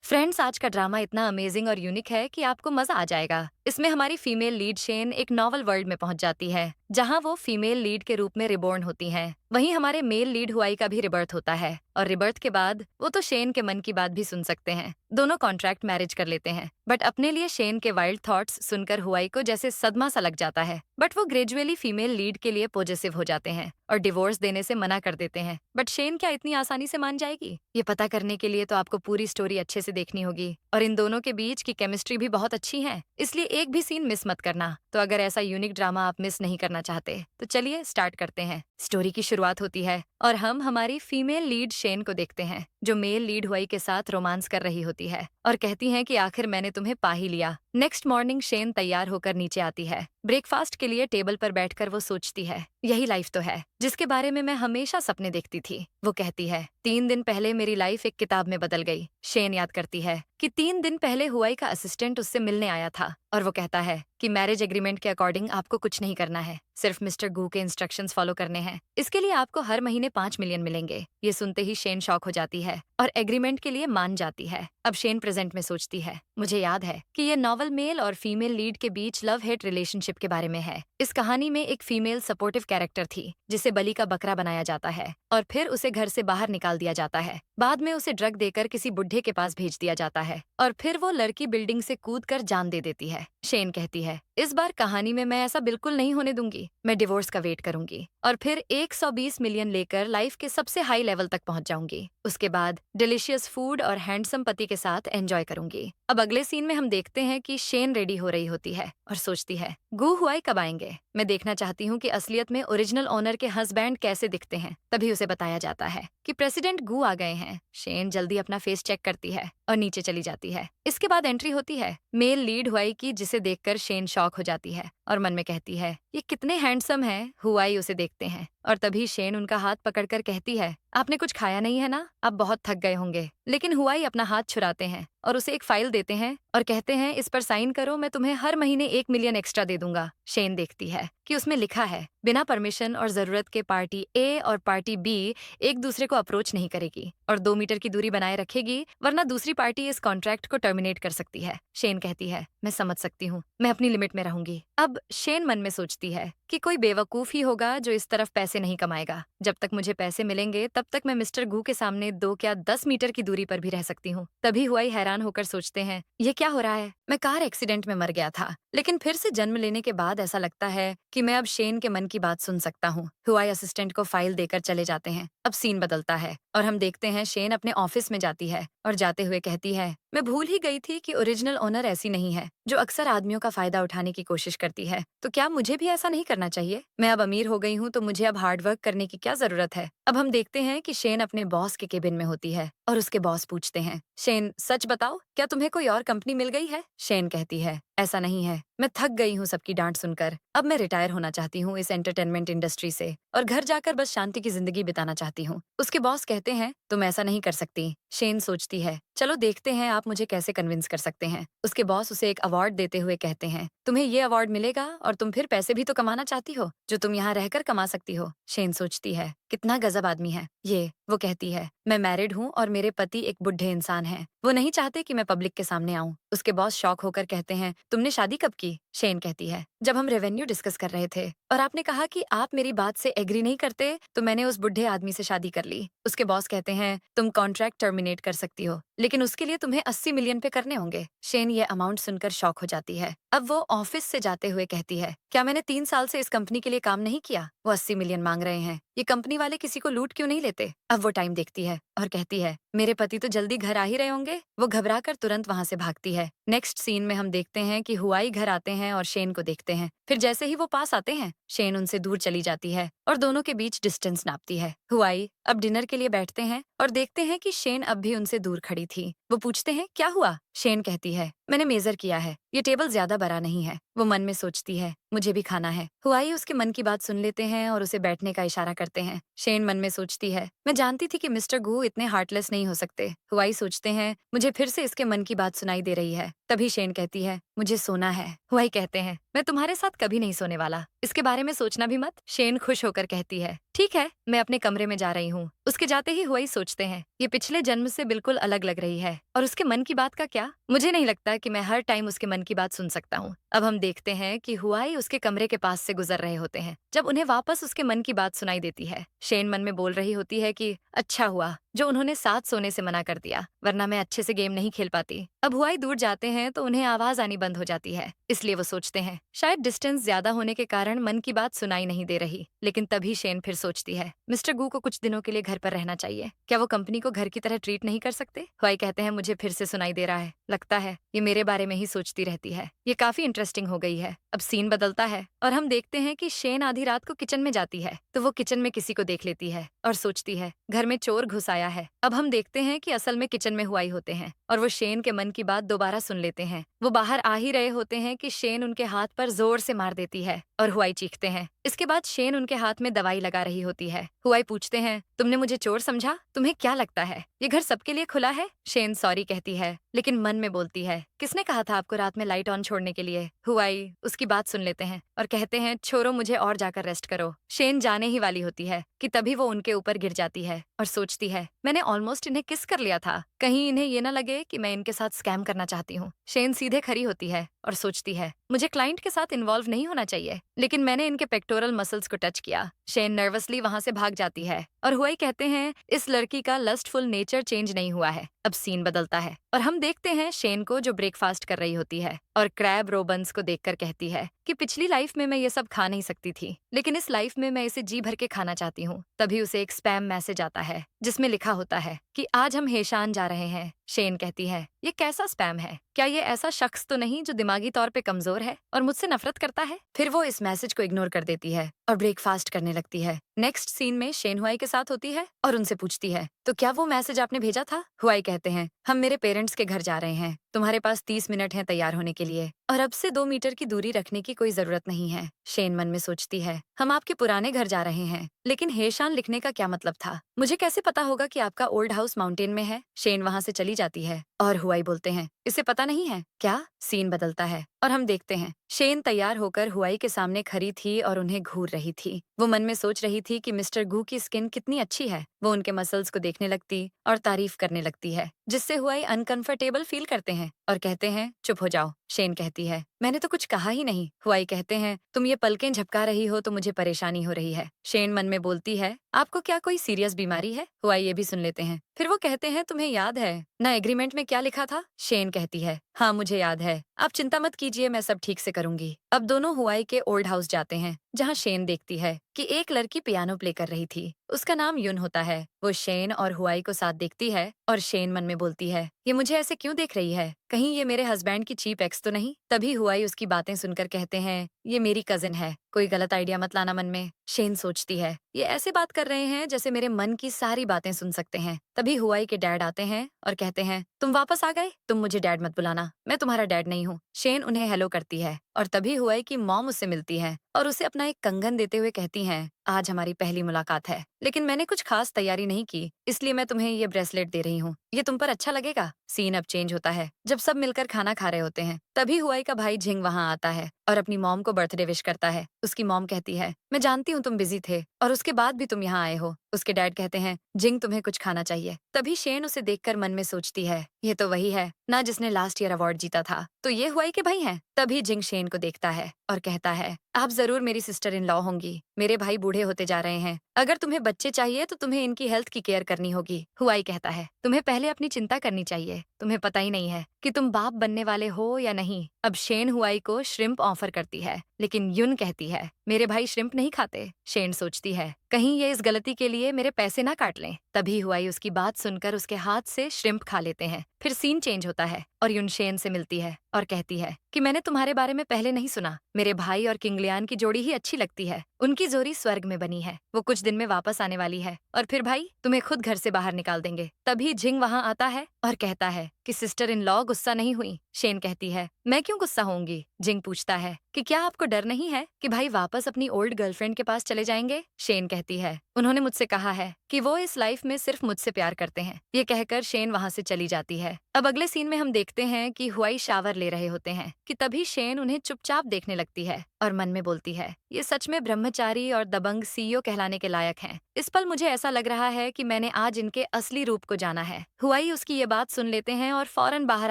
Friends, आज का drama इतना अमेजिंग और यूनिक है कि आपको मजा आ जाएगा। इसमें हमारी फीमेल लीड शेन एक नॉवल वर्ल्ड में पहुंच जाती है, जहां वो फीमेल लीड के रूप में रिबॉर्न होती हैं। वहीं हमारे मेल लीड हुआई का भी रिबर्थ होता है, और रिबर्थ के बाद वो तो शेन के मन की बात भी सुन सकते हैं। दोनों कॉन्ट्रैक्ट मैरिज कर लेते हैं, बट अपने लिए शेन के वाइल्ड थॉट्स सुनकर हुआई को जैसे सदमा सा लग जाता है। बट वो ग्रेजुअली फीमेल लीड के लिए पॉजिटिव हो जाते हैं और डिवोर्स देने से मना कर देते हैं। बट शेन क्या इतनी आसानी से मान जाएगी? ये पता करने के लिए तो आपको पूरी स्टोरी अच्छे से देखनी होगी, और इन दोनों के बीच की केमिस्ट्री भी बहुत अच्छी है, इसलिए एक भी सीन मिस मत करना। तो अगर ऐसा यूनिक ड्रामा आप मिस नहीं करना चाहते तो चलिए स्टार्ट करते हैं। स्टोरी की शुरुआत होती है और हम हमारी फीमेल लीड शेन को देखते हैं, जो मेल लीड हुआई के साथ रोमांस कर रही होती है और कहती है कि आखिर मैंने तुम्हें पा ही लिया। नेक्स्ट मॉर्निंग शेन तैयार होकर नीचे आती है। ब्रेकफास्ट के लिए टेबल पर बैठकर वो सोचती है, यही लाइफ तो है जिसके बारे में मैं हमेशा सपने देखती थी। वो कहती है, 3 दिन पहले मेरी लाइफ एक किताब में बदल गई। शेन याद करती है कि 3 दिन पहले हुआई का असिस्टेंट उससे मिलने आया था, और वो कहता है कि मैरिज एग्रीमेंट के अकॉर्डिंग आपको कुछ नहीं करना है, सिर्फ मिस्टर गू के इंस्ट्रक्शंस फॉलो करने हैं। इसके लिए आपको हर महीने 5 मिलियन मिलेंगे। ये सुनते ही शेन शॉक हो जाती है और एग्रीमेंट के लिए मान जाती है। अब शेन प्रेजेंट में सोचती है, मुझे याद है कि ये नॉवल मेल और फीमेल लीड के बीच लव हेट रिलेशनशिप के बारे में है। इस कहानी में एक फीमेल सपोर्टिव कैरेक्टर थी, जिसे बलि का बकरा बनाया जाता है और फिर उसे घर से बाहर निकाल दिया जाता है। बाद में उसे ड्रग देकर किसी बुढ़े के पास भेज दिया जाता है और फिर वो लड़की बिल्डिंग से कूदकर जान दे देती है। शेन कहती है, इस बार कहानी में मैं ऐसा बिल्कुल नहीं होने दूंगी। मैं डिवोर्स का वेट करूंगी और फिर 120 मिलियन लेकर लाइफ के सबसे हाई लेवल तक पहुंच जाऊंगी। उसके बाद डिलीशियस फूड और हैंडसम पति के साथ एंजॉय करूंगी। अब अगले सीन में हम देखते हैं कि शेन रेडी हो रही होती है और सोचती है, गू हुआई कब आएंगे? मैं देखना चाहती हूँ कि असलियत में ओरिजिनल ओनर के हस्बैंड कैसे दिखते हैं। तभी उसे बताया जाता है कि प्रेसिडेंट गू आ गए हैं। शेन जल्दी अपना फेस चेक करती है और नीचे चली जाती है। इसके बाद एंट्री होती है मेल लीड हुआई की, जिसे देखकर शेन शॉक हो जाती है और मन में कहती है, ये कितने हैंडसम हैं। हुआई उसे देखते हैं और तभी शेन उनका हाथ पकड़कर कहती है, आपने कुछ खाया नहीं है ना? आप बहुत थक गए होंगे। लेकिन हुआई अपना हाथ छुड़ाते हैं और उसे एक फाइल देते हैं और कहते हैं, इस पर साइन करो, मैं तुम्हें हर महीने 1 मिलियन एक्स्ट्रा दे दूंगा। शेन देखती है कि उसमें लिखा है, बिना परमिशन और जरूरत के पार्टी ए और पार्टी बी एक दूसरे को अप्रोच नहीं करेगी और 2 मीटर की दूरी बनाए रखेगी, वरना दूसरी पार्टी इस कॉन्ट्रैक्ट को टर्मिनेट कर सकती है। शेन कहती है, मैं समझ सकती हूँ, मैं अपनी लिमिट में रहूंगी। अब शेन मन में सोचती है कि कोई बेवकूफ ही होगा जो इस तरफ पैसे नहीं कमाएगा। जब तक मुझे पैसे मिलेंगे तब तक मैं मिस्टर गू के सामने 2 क्या 10 मीटर की दूरी पर भी रह सकती हूँ। तभी हुआई हैरान होकर सोचते हैं, ये क्या हो रहा है? मैं कार एक्सीडेंट में मर गया था, लेकिन फिर से जन्म लेने के बाद ऐसा लगता है कि मैं अब शेन के मन की बात सुन सकता हूँ। हुआई असिस्टेंट को फाइल देकर चले जाते हैं। अब सीन बदलता है और हम देखते हैं शेन अपने ऑफिस में जाती है और जाते हुए कहती है, मैं भूल ही गई थी कि ओरिजिनल ओनर ऐसी नहीं है जो अक्सर आदमियों का फायदा उठाने की कोशिश करती है। तो क्या मुझे भी ऐसा नहीं करना चाहिए? मैं अब अमीर हो गई हूँ तो मुझे अब हार्ड वर्क करने की क्या जरूरत है? अब हम देखते हैं कि शेन अपने बॉस के केबिन में होती है और उसके बॉस पूछते हैं, शेन सच बताओ, क्या तुम्हें कोई और कंपनी मिल गई है? शेन कहती है, ऐसा नहीं है, मैं थक गई हूँ सबकी डांट सुनकर। अब मैं रिटायर होना चाहती हूँ इस एंटरटेनमेंट इंडस्ट्री से और घर जाकर बस शांति की जिंदगी बिताना चाहती हूँ। उसके बॉस कहते हैं, तुम ऐसा नहीं कर सकती। शेन सोचती है, चलो देखते हैं आप मुझे कैसे कन्विंस कर सकते हैं। उसके बॉस उसे एक अवार्ड देते हुए कहते हैं, तुम्हें ये अवार्ड मिलेगा और तुम फिर पैसे भी तो कमाना चाहती हो जो तुम यहाँ रहकर कमा सकती हो। शेन सोचती है, कितना गजब आदमी है ये। वो कहती है, मैं मैरिड हूँ और मेरे पति एक बुढ़े इंसान हैं। वो नहीं चाहते कि मैं पब्लिक के सामने आऊँ। उसके बॉस शॉक होकर कहते हैं, तुमने शादी कब की? शेन कहती है, जब हम रेवेन्यू डिस्कस कर रहे थे और आपने कहा कि आप मेरी बात से एग्री नहीं करते तो मैंने उस बुढ़े आदमी से शादी कर ली। उसके बॉस कहते हैं, तुम कॉन्ट्रैक्ट टर्मिनेट कर सकती हो, लेकिन उसके लिए तुम्हें 80 मिलियन पे करने होंगे। शेन ये अमाउंट सुनकर शॉक हो जाती है। अब वो ऑफिस से जाते हुए कहती है, क्या मैंने 3 साल से इस कंपनी के लिए काम नहीं किया? वो 80 मिलियन मांग रहे हैं, ये कंपनी वाले किसी को लूट क्यों नहीं लेते? अब वो टाइम देखती है और कहती है, मेरे पति तो जल्दी घर आ ही रहे होंगे। वो घबराकर तुरंत वहां से भागती है। नेक्स्ट सीन में हम देखते हैं कि हुआई घर आते हैं और शेन को देखते हैं। फिर जैसे ही वो पास आते हैं, शेन उनसे दूर चली जाती है और दोनों के बीच डिस्टेंस नापती है। हुआई अब डिनर के लिए बैठते हैं और देखते हैं कि शेन अब भी उनसे दूर खड़ी थी। वो पूछते हैं, क्या हुआ? शेन कहती है, मैंने मेजर किया है, ये टेबल ज्यादा बड़ा नहीं है। वो मन में सोचती है, मुझे भी खाना है। हुआई उसके मन की बात सुन लेते हैं और उसे बैठने का इशारा करते हैं। शेन मन में सोचती है, मैं जानती थी कि मिस्टर गू इतने हार्टलेस नहीं हो सकते। हुआई सोचते हैं, मुझे फिर से इसके मन की बात सुनाई दे रही है। तभी शेन कहती है, मुझे सोना है। हुआई कहते हैं, मैं तुम्हारे साथ कभी नहीं सोने वाला, इसके बारे में सोचना भी मत। शेन खुश होकर कहती है, ठीक है, मैं अपने कमरे में जा रही हूँ। उसके जाते ही हुआई सोचते हैं, ये पिछले जन्म से बिल्कुल अलग लग रही है। और उसके मन की बात का क्या? मुझे नहीं लगता कि मैं हर टाइम उसके मन की बात सुन सकता हूँ। अब हम देखते हैं कि हुआई उसके कमरे के पास से गुजर रहे होते हैं जब उन्हें वापस उसके मन की बात सुनाई देती है। शेन मन में बोल रही होती है कि अच्छा हुआ जो उन्होंने साथ सोने से मना कर दिया, वरना मैं अच्छे से गेम नहीं खेल पाती। अब हुआई दूर जाते हैं तो उन्हें आवाज आनी बंद हो जाती है, इसलिए वो सोचते हैं शायद डिस्टेंस ज्यादा होने के कारण मन की बात सुनाई नहीं दे रही। लेकिन तभी शेन फिर सोचती है, मिस्टर गू को कुछ दिनों के लिए घर पर रहना चाहिए। क्या वो कंपनी को घर की तरह ट्रीट नहीं कर सकते? हुआई कहते हैं, मुझे फिर से सुनाई दे रहा है, लगता है ये मेरे बारे में ही सोचती रहती है। ये काफी इंटरेस्टिंग हो गई है। अब सीन बदलता है और हम देखते हैं कि शेन आधी रात को किचन में जाती है तो वो किचन में किसी को देख लेती है और सोचती है घर में चोर घुस आया है। अब हम देखते हैं कि असल में किचन में हुआई होते हैं और वो शेन के मन की बात दोबारा सुन लेते हैं। वो बाहर आ ही रहे होते हैं कि शेन उनके हाथ पर जोर से मार देती है और हुआई चीखते हैं। इसके बाद शेन उनके हाथ में दवाई लगा रही होती है। हुआई पूछते हैं, तुमने मुझे चोर समझा? तुम्हें क्या लगता है ये घर सबके लिए खुला है? शेन सॉरी कहती है लेकिन मन में बोलती है, किसने कहा था आपको रात में लाइट ऑन छोड़ने के लिए? हुआई उसकी बात सुन लेते हैं और कहते हैं, छोरो मुझे और जाकर रेस्ट करो। शेन जाने ही वाली होती है कि तभी वो उनके ऊपर गिर जाती है और सोचती है, मैंने ऑलमोस्ट इन्हें किस कर लिया था, कहीं इन्हें ये ना लगे कि मैं इनके साथ स्कैम करना चाहती हूँ। शेन सीधे खड़ी होती है और सोचती है, मुझे क्लाइंट के साथ इन्वॉल्व नहीं होना चाहिए, लेकिन मैंने इनके पेक्टोरल मसल्स को टच किया। शेन नर्वसली वहां से भाग जाती है और हुआई कहते हैं, इस लड़की का लस्टफुल नेचर चेंज नहीं हुआ है। अब सीन बदलता है और हम देखते हैं शेन को जो ब्रेकफास्ट कर रही होती है और क्रैब रोबन्स को देखकर कहती है कि पिछली लाइफ में मैं ये सब खा नहीं सकती थी, लेकिन इस लाइफ में मैं इसे जी भर के खाना चाहती हूँ। तभी उसे एक स्पैम मैसेज आता है जिसमें लिखा होता है कि आज हम हेशान जा रहे हैं। शेन कहती है, ये कैसा स्पैम है? क्या ये ऐसा शख्स तो नहीं जो दिमागी तौर पे कमजोर है और मुझसे नफरत करता है? फिर वो इस मैसेज को इग्नोर कर देती है और ब्रेकफास्ट करने लगती है। नेक्स्ट सीन में शेन हुआई के साथ होती है और उनसे पूछती है, तो क्या वो मैसेज आपने भेजा था? हुआई कहते हैं, हम मेरे पेरेंट्स के घर जा रहे हैं, तुम्हारे पास 30 मिनट हैं तैयार होने के लिए और अब से 2 मीटर की दूरी रखने की कोई जरूरत नहीं है। शेन मन में सोचती है, हम आपके पुराने घर जा रहे हैं, लेकिन हेशान लिखने का क्या मतलब था? मुझे कैसे पता होगा कि आपका ओल्ड हाउस माउंटेन में है? शेन वहां से चली जाती है और हुआई बोलते हैं, इसे पता नहीं है क्या? सीन बदलता है और हम देखते हैं शेन तैयार होकर हुआई के सामने खड़ी थी और उन्हें घूर रही थी। वो मन में सोच रही थी कि मिस्टर गू की स्किन कितनी अच्छी है। वो उनके मसल्स को देखने लगती और तारीफ करने लगती है, जिससे हुआई अनकंफर्टेबल फील करते हैं और कहते हैं, चुप हो जाओ। शेन कहती है, मैंने तो कुछ कहा ही नहीं। हुआई कहते हैं, तुम ये पलकें झपका रही हो तो मुझे परेशानी हो रही है। शेन मन में बोलती है, आपको क्या कोई सीरियस बीमारी है? हुआई ये भी सुन लेते हैं। फिर वो कहते हैं, तुम्हें याद है ना एग्रीमेंट में क्या लिखा था? शेन कहती है, हाँ मुझे याद है, आप चिंता मत कीजिए, मैं सब ठीक से करूंगी। अब दोनों हुआई के ओल्ड हाउस जाते हैं जहाँ शेन देखती है कि एक लड़की पियानो प्ले कर रही थी। उसका नाम युन होता है। वो शेन और हुआई को साथ देखती है और शेन मन में बोलती है, ये मुझे ऐसे क्यों देख रही है? कहीं ये मेरे हस्बैंड की चीप एक्स तो नहीं? तभी हुआई उसकी बातें सुनकर कहते हैं, ये मेरी कजिन है, कोई गलत आइडिया मत लाना मन में। शेन सोचती है, ये ऐसे बात कर रहे हैं जैसे मेरे मन की सारी बातें सुन सकते हैं। तभी हुआई के डैड आते हैं और कहते हैं, तुम वापस आ गए? तुम मुझे डैड मत बुलाना, मैं तुम्हारा डैड नहीं हूँ। शेन उन्हें हेलो करती है और तभी हुआई की मॉम उससे मिलती है और उसे अपना एक कंगन देते हुए कहती हैं, आज हमारी पहली मुलाकात है, लेकिन मैंने कुछ खास तैयारी नहीं की, इसलिए मैं तुम्हें ये ब्रेसलेट दे रही हूँ, ये तुम पर अच्छा लगेगा। सीन अब चेंज होता है जब सब मिलकर खाना खा रहे होते हैं। तभी हुआई का भाई झिंग वहाँ आता है और अपनी मॉम को बर्थडे विश करता है। उसकी मॉम कहती है, मैं जानती हूँ तुम बिजी थे और उसके बाद भी तुम यहाँ आए हो। उसके डैड कहते हैं, जिंग तुम्हें कुछ खाना चाहिए। तभी शेन उसे देखकर मन में सोचती है, ये तो वही है ना जिसने लास्ट ईयर अवार्ड जीता था, तो ये हुआई के भाई हैं। तभी जिंग शेन को देखता है और कहता है, आप जरूर मेरी सिस्टर इन लॉ होंगी। मेरे भाई बूढ़े होते जा रहे हैं, अगर तुम्हें बच्चे चाहिए तो तुम्हें इनकी हेल्थ की केयर करनी होगी। हुआई कहता है, तुम्हें पहले अपनी चिंता करनी चाहिए, तुम्हें पता ही नहीं है कि तुम बाप बनने वाले हो या नहीं। अब शेन हुआई को श्रिम्प ऑफर करती है, लेकिन युन कहती है, मेरे भाई श्रिम्प नहीं खाते। शेन सोचती है, कहीं ये इस गलती के लिए मेरे पैसे ना काट लें। तभी हुआई उसकी बात सुनकर उसके हाथ से श्रिम्प खा लेते हैं। फिर सीन चेंज होता है और युन शेन से मिलती है और कहती है कि मैंने तुम्हारे बारे में पहले नहीं सुना, मेरे भाई और किंगलियान की जोड़ी ही अच्छी लगती है, उनकी जोड़ी स्वर्ग में बनी है, वो कुछ दिन में वापस आने वाली है और फिर भाई तुम्हें खुद घर से बाहर निकाल देंगे। तभी झिंग वहाँ आता है और कहता है कि सिस्टर इन लॉ गुस्सा नहीं हुई। शेन कहती है, मैं क्यों गुस्सा होंगी? झिंग पूछता है कि क्या आपको डर नहीं है कि भाई वापस अपनी ओल्ड गर्लफ्रेंड के पास चले जाएंगे? शेन कहती है, उन्होंने मुझसे कहा है कि वो इस लाइफ में सिर्फ मुझसे प्यार करते हैं। ये कहकर शेन वहाँ से चली जाती है। अब अगले सीन में हम देखते हैं कि हुआई शावर ले रहे होते हैं कि तभी शेन उन्हें चुपचाप देखने लगती है और मन में बोलती है, ये सच में ब्रह्मचारी और दबंग सीईओ कहलाने के लायक हैं। इस पल मुझे ऐसा लग रहा है कि मैंने आज इनके असली रूप को जाना है। हुआई उसकी ये बात सुन लेते हैं और फौरन बाहर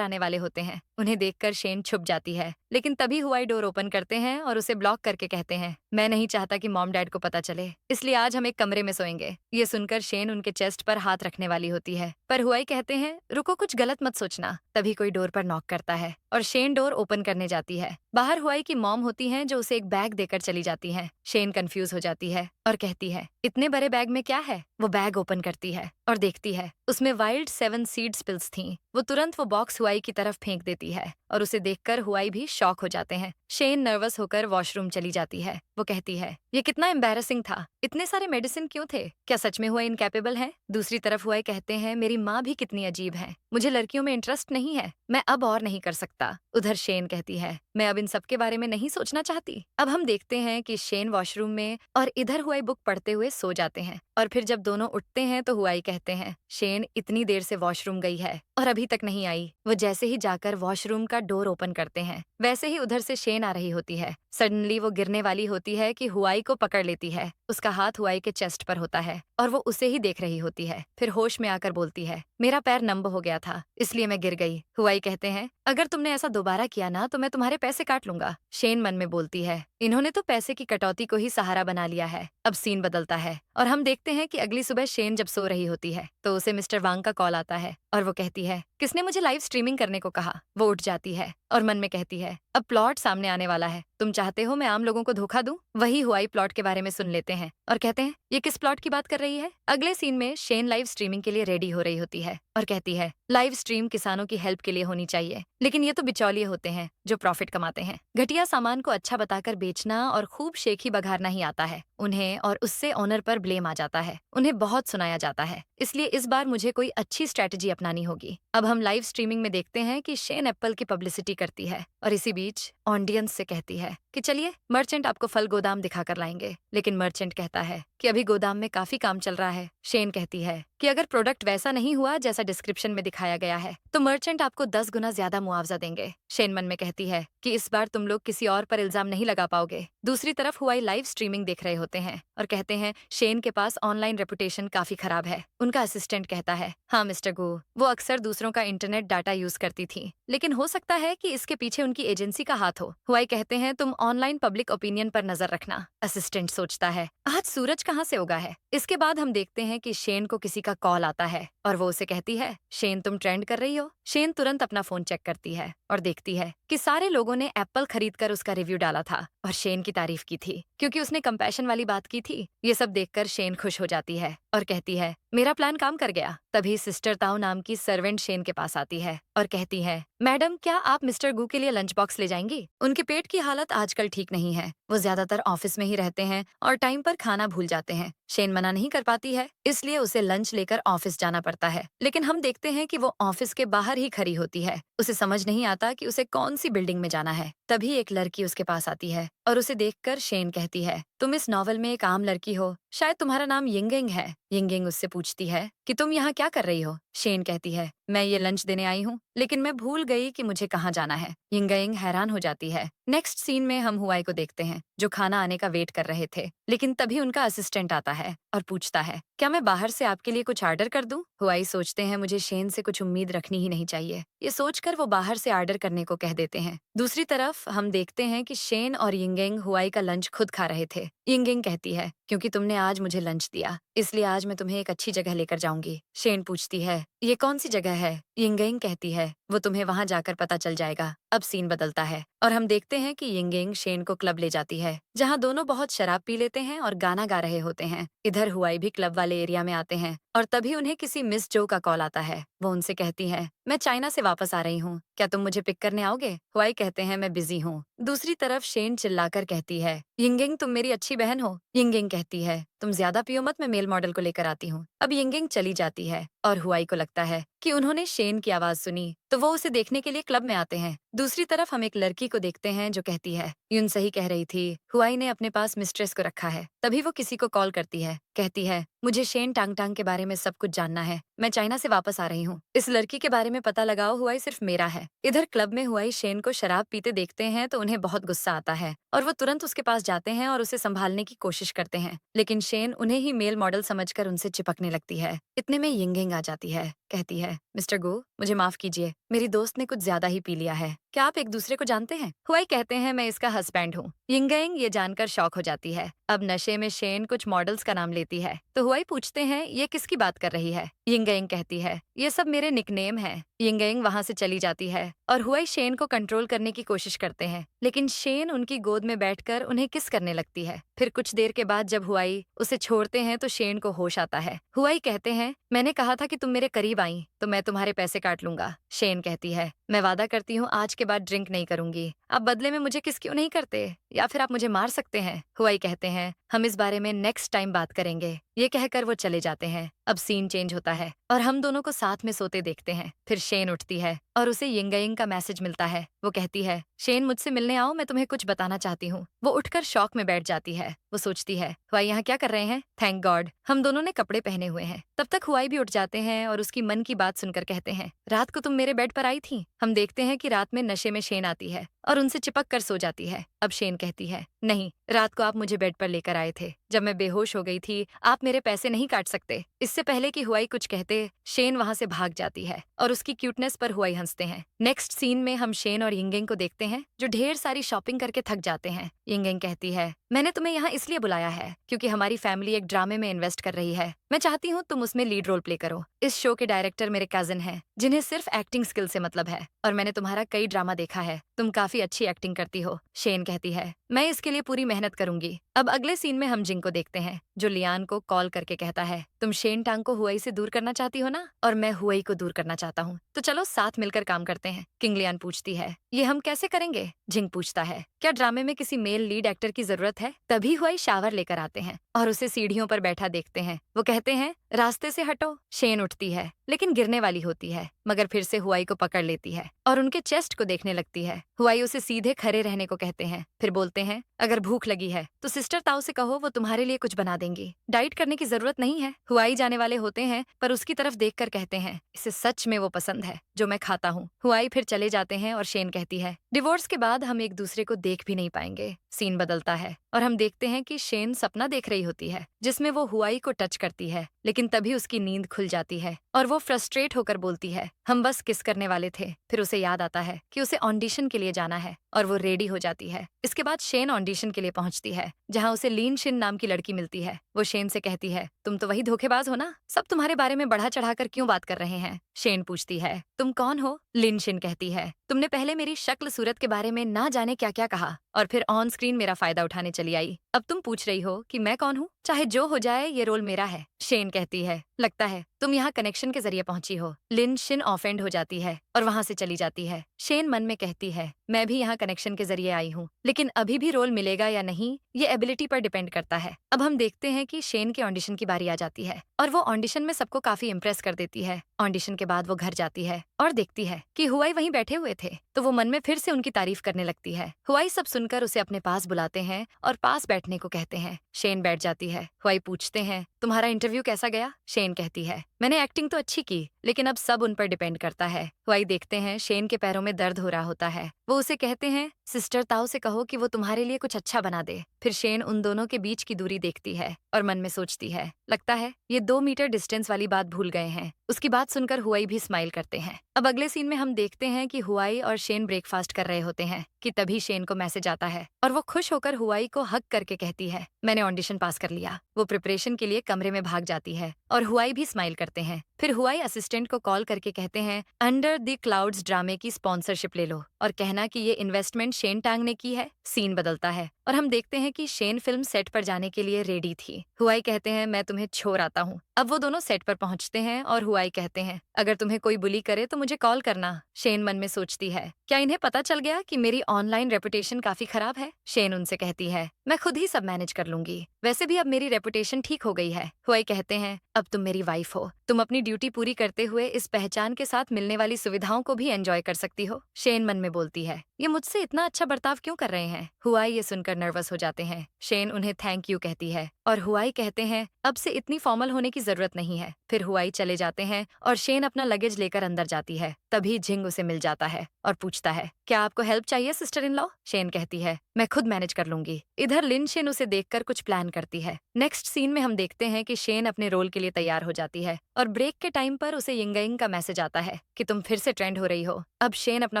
आने वाले होते हैं। उन्हें देखकर शेन छुप जाती है, लेकिन तभी हुआई डोर ओपन करते हैं और उसे ब्लॉक करके कहते हैं, मैं नहीं चाहता कि मॉम डैड को पता चले, इसलिए आज हम एक कमरे में सोएंगे। ये सुनकर शेन उनके चेस्ट पर हाथ रखने वाली होती है, पर हुआई कहते हैं, रुको, कुछ गलत मत सोचना। तभी कोई डोर पर नॉक करता है और शेन डोर ओपन करने जाती है। बाहर हुआई की मॉम होती हैं जो उसे एक बैग देकर चली जाती हैं। शेन कंफ्यूज हो जाती है और कहती है, इतने बड़े बैग में क्या है? वो बैग ओपन करती है और देखती है उसमें वाइल्ड 7 सीड्स पिल्स थीं। वो तुरंत वो बॉक्स हुआई की तरफ फेंक देती है और उसे देखकर हुआई भी शॉक हो जाते हैं। शेन नर्वस होकर वॉशरूम चली जाती है। वो कहती है, ये कितना एम्बैरेसिंग था, इतने सारे मेडिसिन क्यों थे? क्या सच में हुआई इनकैपेबल है? दूसरी तरफ हुआई कहते हैं, मेरी माँ भी कितनी अजीब है, मुझे लड़कियों में इंटरेस्ट नहीं है, मैं अब और नहीं कर सकता। उधर शेन कहती है, मैं अब इन सब के बारे में नहीं सोचना चाहती। अब हम देखते हैं कि शेन वॉशरूम में और इधर हुआई बुक पढ़ते हुए सो जाते हैं और फिर जब दोनों उठते हैं तो हुआई कहते हैं, शेन इतनी देर से वॉशरूम गई है और अभी तक नहीं आई। वो जैसे ही जाकर वॉशरूम का डोर ओपन करते हैं, वैसे ही उधर से शेन आ रही होती है। सडनली वो गिरने वाली होती है कि हुआई को पकड़ लेती है। उसका हाथ हुआई के चेस्ट पर होता है और वो उसे ही देख रही होती है। फिर होश में आकर बोलती है, मेरा पैर नंब हो गया था, इसलिए मैं गिर गई। हुआई कहते हैं, अगर तुमने ऐसा दोबारा किया ना तो मैं तुम्हारे पैसे काट लूंगा। शेन मन में बोलती है, इन्होंने तो पैसे की कटौती को ही सहारा बना लिया है। अब सीन बदलता है और हम देखते हैं कि अगली सुबह शेन जब सो रही होती है तो उसे मिस्टर वांग का कॉल आता है और वो कहती है, किसने मुझे लाइव स्ट्रीमिंग करने को कहा? वो उठ जाती है और मन में कहती है, अब प्लॉट सामने आने वाला है, तुम चाहते हो मैं आम लोगों को धोखा दूं? वही हुआई प्लॉट के बारे में सुन लेते हैं और कहते हैं, ये किस प्लॉट की बात कर रही है? अगले सीन में शेन लाइव स्ट्रीमिंग के लिए रेडी हो रही होती है और कहती है, लाइव स्ट्रीम किसानों की हेल्प के लिए होनी चाहिए, लेकिन ये तो बिचौलिए होते हैं जो प्रॉफिट कमाते हैं। घटिया सामान को अच्छा बताकर बेचना और खूब शेखी बघारना ही आता है उन्हें, और उससे ओनर पर ब्लेम आ जाता है। उन्हें बहुत सुनाया जाता है, इसलिए इस बार मुझे कोई अच्छी स्ट्रेटेजी अपनानी होगी। अब हम लाइव स्ट्रीमिंग में देखते हैं कि शेन एप्पल की पब्लिसिटी करती है और इसी बीच ऑडियंस से कहती है कि चलिए मर्चेंट आपको फल गोदाम दिखाकर लाएंगे, लेकिन मर्चेंट कहता है कि अभी गोदाम में काफी काम चल रहा है। शेन कहती है कि अगर प्रोडक्ट वैसा नहीं हुआ जैसा डिस्क्रिप्शन में दिखाया गया है तो मर्चेंट आपको 10 गुना ज्यादा मुआवजा देंगे। शेन मन में कहती है कि इस बार तुम लोग किसी और पर इल्जाम नहीं लगा पाओगे। दूसरी तरफ हुआई लाइव स्ट्रीमिंग देख रहे होते हैं और कहते हैं, शेन के पास ऑनलाइन रेपुटेशन काफी खराब है। उनका असिस्टेंट कहता है, हाँ मिस्टर गो, वो अक्सर दूसरों का इंटरनेट डाटा यूज करती थी, लेकिन हो सकता है कि इसके पीछे उनकी एजेंसी का हाथ हो। हुआई कहते हैं, तुम ऑनलाइन पब्लिक ओपिनियन पर नजर रखना। असिस्टेंट सोचता है, आज सूरज कहाँ से उगा है? इसके बाद हम देखते हैं कि शेन को किसी का कॉल आता है और वो उसे कहती है, शेन तुम ट्रेंड कर रही हो। शेन तुरंत अपना फोन चेक करती है और देखती है कि सारे लोगों ने एप्पल खरीदकर उसका रिव्यू डाला था और शेन की तारीफ की थी क्योंकि उसने कंपैशन वाली बात की थी। ये सब देखकर शेन खुश हो जाती है और कहती है, मेरा प्लान काम कर गया। तभी सिस्टर ताऊ नाम की सर्वेंट शेन के पास आती है और कहती है, मैडम क्या आप मिस्टर गू के लिए लंच बॉक्स ले जाएंगी? उनके पेट की हालत आजकल ठीक नहीं है, वो ज्यादातर ऑफिस में ही रहते हैं और टाइम पर खाना भूल जाते हैं। शेन मना नहीं कर पाती है, इसलिए उसे लंच लेकर ऑफिस जाना पड़ता है, लेकिन हम देखते हैं कि वो ऑफिस के बाहर ही खड़ी होती है। उसे समझ नहीं आता कि उसे कौन सी बिल्डिंग में जाना है। तभी एक लड़की उसके पास आती है और उसे देखकर शेन कहती है, तुम इस नॉवल में एक आम लड़की हो, शायद तुम्हारा नाम यिंगिंग है। यिंगिंग उससे पूछती है कि तुम यहाँ क्या कर रही हो? शेन कहती है, मैं ये लंच देने आई हूँ, लेकिन मैं भूल गई कि मुझे कहाँ जाना है। यिंगिंग हैरान हो जाती है। नेक्स्ट सीन में हम हुआई को देखते हैं जो खाना आने का वेट कर रहे थे, लेकिन तभी उनका असिस्टेंट आता है और पूछता है, क्या मैं बाहर से आपके लिए कुछ ऑर्डर कर दूं? हुआई सोचते हैं, मुझे शेन से कुछ उम्मीद रखनी ही नहीं चाहिए। ये सोचकर वो बाहर से ऑर्डर करने को कह देते हैं। दूसरी तरफ हम देखते हैं कि शेन और यिंगिंग हुआई का लंच खुद खा रहे थे। यिंगिंग कहती है, क्योंकि तुमने आज मुझे लंच दिया इसलिए आज मैं तुम्हें एक अच्छी जगह लेकर जाऊंगी। शेन पूछती है, ये कौन सी जगह है? यिंगिंग कहती है, वो तुम्हें वहां जाकर पता चल जाएगा। अब सीन बदलता है और हम देखते हैं कि यिंगिंग शेन को क्लब ले जाती है जहां दोनों बहुत शराब पी लेते हैं और गाना गा रहे होते हैं। इधर हुआई भी क्लब वाले एरिया में आते हैं और तभी उन्हें किसी मिस जो का कॉल आता है। वो उनसे कहती है, मैं चाइना से वापस आ रही हूँ, क्या तुम मुझे पिक करने आओगे? हुआई कहते हैं, मैं बिजी हूँ। दूसरी तरफ शेन चिल्लाकर कहती है, यिंगिंग तुम मेरी अच्छी बहन हो। यिंगिंग कहती है, तुम ज्यादा पियो मत, मैं मेल मॉडल को लेकर आती हूँ। अब यिंगिंग चली जाती है और हुआई को लगता है कि उन्होंने शेन की आवाज सुनी तो वो उसे देखने के लिए क्लब में आते हैं। दूसरी तरफ हम एक लड़की को देखते हैं जो कहती है, यून सही कह रही थी, हुआई ने अपने पास मिस्ट्रेस को रखा है। तभी वो किसी को कॉल करती है कहती है, मुझे शेन टांगटांग के बारे में सब कुछ जानना है। मैं चाइना से वापस आ रही हूँ। इस लड़की के बारे में पता लगाओ, हुआई सिर्फ मेरा है। इधर क्लब में हुआई शेन को शराब पीते देखते हैं तो उन्हें बहुत गुस्सा आता है और वो तुरंत उसके पास जाते हैं और उसे संभालने की कोशिश करते हैं, लेकिन शेन उन्हें ही मेल मॉडल समझकर उनसे चिपकने लगती है। इतने में यिंगयिंग आ जाती है। कहती है, मिस्टर गो, मुझे माफ कीजिए, मेरी दोस्त ने कुछ ज्यादा ही पी लिया है। क्या आप एक दूसरे को जानते हैं? हुआई कहते हैं, मैं इसका हस्बैंड हूँ। यिंगयिंग ये जानकर शॉक हो जाती है। अब नशे में शेन कुछ मॉडल्स का नाम लेती है तो हुआई पूछते हैं, ये किसकी बात कर रही है? यिंगयिंग कहती है, ये सब मेरे निकनेम है। यिंगयिंग वहां से चली जाती है और हुआई शेन को कंट्रोल करने की कोशिश करते हैं, लेकिन शेन उनकी गोद में बैठकर उन्हें किस करने लगती है। फिर कुछ देर के बाद जब हुआई उसे छोड़ते हैं तो शेन को होश आता है। हुआई कहते हैं, मैंने कहा था कि तुम मेरे करीब आई तो मैं तुम्हारे पैसे काट लूंगा। शेन कहती है, मैं वादा करती हूँ आज के बाद ड्रिंक नहीं करूंगी। आप बदले में मुझे किस क्यों नहीं करते, या फिर आप मुझे मार सकते हैं। हुआई कहते हैं, हम इस बारे में नेक्स्ट टाइम बात करेंगे। ये कहकर वो चले जाते हैं। अब सीन चेंज होता है और हम दोनों को साथ में सोते देखते हैं। फिर शेन उठती है और उसे यिंगयिंग का मैसेज मिलता है। वो कहती है, शेन मुझसे मिलने आओ, मैं तुम्हें कुछ बताना चाहती हूँ। वो उठकर शॉक में बैठ जाती है। वो सोचती है, हुआई यहाँ क्या कर रहे हैं? थैंक गॉड हम दोनों ने कपड़े पहने हुए हैं। तब तक हुआई भी उठ जाते हैं और उसकी मन की बात सुनकर कहते हैं, रात को तुम मेरे बेड पर आई थी। हम देखते हैं कि रात में नशे में शेन आती है और उनसे चिपक कर सो जाती है। अब शेन कहती है, नहीं, रात को आप मुझे बेड पर लेकर आए थे। जब मैं बेहोश हो गई थी, आप मेरे पैसे नहीं काट सकते। इससे पहले कि हुआई कुछ कहते, शेन वहां से भाग जाती है और उसकी क्यूटनेस पर हुआई हंसते हैं। नेक्स्ट सीन में हम शेन और यिंगयिंग को देखते हैं जो ढेर सारी शॉपिंग करके थक जाते हैं। यिंगयिंग कहती है, मैंने तुम्हें यहाँ इसलिए बुलाया है क्योंकि हमारी फैमिली एक ड्रामे में इन्वेस्ट कर रही है। मैं चाहती हूँ तुम उसमें लीड रोल प्ले करो। इस शो के डायरेक्टर मेरे कजिन हैं जिन्हें सिर्फ एक्टिंग स्किल से मतलब है और मैंने तुम्हारा कई ड्रामा देखा है। तुम काफी अच्छी एक्टिंग करती हो। शेन कहती है, मैं इसके लिए पूरी मेहनत करूंगी। अब अगले सीन में हम जिंग को देखते हैं जो लियान को कॉल करके कहता है, तुम शेन टांग को हुआई से दूर करना चाहती हो ना, और मैं हुआई को दूर करना चाहता हूँ, तो चलो साथ मिलकर काम करते हैं। किंग लियान पूछती है, ये हम कैसे करेंगे? जिंग पूछता है, क्या ड्रामे में किसी मेल लीड एक्टर की जरूरत है? तभी हुआई शावर लेकर आते हैं और उसे सीढ़ियों पर बैठा देखते हैं। वो कहते हैं, रास्ते से हटो। शेन उठती है लेकिन गिरने वाली होती है, मगर फिर से हुआई को पकड़ लेती है और उनके चेस्ट को देखने लगती है। हुआई उसे सीधे खड़े रहने को कहते हैं। फिर बोलते हैं, अगर भूख लगी है तो सिस्टर ताऊ से कहो, वो तुम्हारे लिए कुछ बना देंगी। डाइट करने की जरूरत नहीं है। हुआई जाने वाले होते हैं पर उसकी तरफ देखकर कहते हैं, इसे सच में वो पसंद है जो मैं खाता हूँ। हुआई फिर चले जाते हैं और शेन कहती है, डिवोर्स के बाद हम एक दूसरे को देख भी नहीं पाएंगे। सीन बदलता है और हम देखते हैं कि शेन सपना देख रही होती है जिसमें वो हुआई को टच करती है, लेकिन तभी उसकी नींद खुल जाती है और वो फ्रस्ट्रेट होकर बोलती है, हम बस किस करने वाले थे। फिर उसे याद आता है कि उसे ऑडिशन के लिए जाना है और वो रेडी हो जाती है। इसके बाद शेन ऑडिशन के लिए पहुंचती है जहां उसे लीन शिन नाम की लड़की मिलती है। वो शेन से कहती है, तुम तो वही धोखेबाज हो ना, सब तुम्हारे बारे में बढ़ा चढ़ाकर क्यों बात कर रहे हैं? शेन पूछती है, तुम कौन हो? लिन शिन कहती है, तुमने पहले मेरी शक्ल सूरत के बारे में ना जाने क्या क्या कहा और फिर ऑन स्क्रीन मेरा फायदा उठाने चली आई। अब तुम पूछ रही हो कि मैं कौन हूँ? चाहे जो हो जाए, ये रोल मेरा है। शेन कहती है, लगता है तुम यहाँ कनेक्शन के जरिए पहुंची हो। लिन शिन ऑफेंड हो जाती है और वहां से चली जाती है। शेन मन में कहती है, मैं भी यहाँ कनेक्शन के जरिए आई हूँ, लेकिन अभी भी रोल मिलेगा या नहीं ये एबिलिटी पर डिपेंड करता है। अब हम देखते हैं कि शेन के ऑडिशन की बारी आ जाती है और वो ऑडिशन में सबको काफी इम्प्रेस कर देती है। ऑडिशन के बाद वो घर जाती है और देखती है कि हुआई वहीं बैठे हुए थे, तो वो मन में फिर से उनकी तारीफ करने लगती है। हुआई सब सुनकर उसे अपने पास बुलाते हैं और पास बैठने को कहते हैं। शेन बैठ जाती है। हुआई पूछते हैं, तुम्हारा इंटरव्यू कैसा गया? शेन कहती है, मैंने एक्टिंग तो अच्छी की, लेकिन अब सब उन पर डिपेंड करता है। हुआई देखते हैं शेन के पैरों में दर्द हो रहा होता है। वो उसे कहते हैं, सिस्टर ताऊ से कहो कि वो तुम्हारे लिए कुछ अच्छा बना दे। फिर शेन उन दोनों के बीच की दूरी देखती है और मन में सोचती है, लगता है ये 2 मीटर डिस्टेंस वाली बात भूल गए हैं। उसकी बात सुनकर हुआई भी स्माइल करते हैं। अब अगले सीन में हम देखते हैं कि हुआई और शेन ब्रेकफास्ट कर रहे होते हैं कि तभी शेन को मैसेज आता है और वो खुश होकर हुआई को हक करके कहती है, मैंने ऑडिशन पास कर लिया। वो प्रिपरेशन के लिए कमरे में भाग जाती है और हुआई भी स्माइल करते हैं। फिर हुआई असिस्टेंट को कॉल करके कहते हैं, अंडर द क्लाउड्स ड्रामे की स्पॉन्सरशिप ले लो और कहना कि ये इन्वेस्टमेंट शेन टांग ने की है। सीन बदलता है और हम देखते हैं कि शेन फिल्म सेट पर जाने के लिए रेडी थी। हुआई कहते हैं, मैं तुम्हें छोड़ आता हूँ। अब वो दोनों सेट पर पहुंचते हैं और हुआई कहते हैं, अगर तुम्हें कोई बुली करे तो मुझे कॉल करना। शेन मन में सोचती है, क्या इन्हें पता चल गया कि मेरी ऑनलाइन रेपुटेशन काफी खराब है? शेन उनसे कहती है, मैं खुद ही सब मैनेज कर लूंगी, वैसे भी अब मेरी रेपुटेशन ठीक हो गई है। हुआई कहते हैं, अब तुम मेरी वाइफ हो, तुम अपनी ड्यूटी पूरी करते हुए इस पहचान के साथ मिलने वाली सुविधाओं को भी एंजॉय कर सकती हो। शेन मन में बोलती है, ये मुझसे इतना अच्छा बर्ताव क्यों कर रहे हैं? हुआई ये सुनकर नर्वस हो जाते हैं। शेन उन्हें थैंक यू कहती है और हुआई कहते हैं, अब से इतनी फॉर्मल होने की जरूरत नहीं है। फिर हुआई चले जाते हैं और शेन अपना लगेज लेकर अंदर जाती है। तभी जिंग उसे मिल जाता है और पूछता है, क्या आपको हेल्प चाहिए सिस्टर इन लॉ? शेन कहती है, मैं खुद मैनेज कर लूंगी। इधर लिन शेन उसे देखकर कुछ प्लान करती है। नेक्स्ट सीन में हम देखते हैं कि शेन अपने रोल के लिए तैयार हो जाती है और ब्रेक के टाइम पर उसे यिंगयिंग का मैसेज आता है कि तुम फिर से ट्रेंड हो रही हो। अब शेन अपना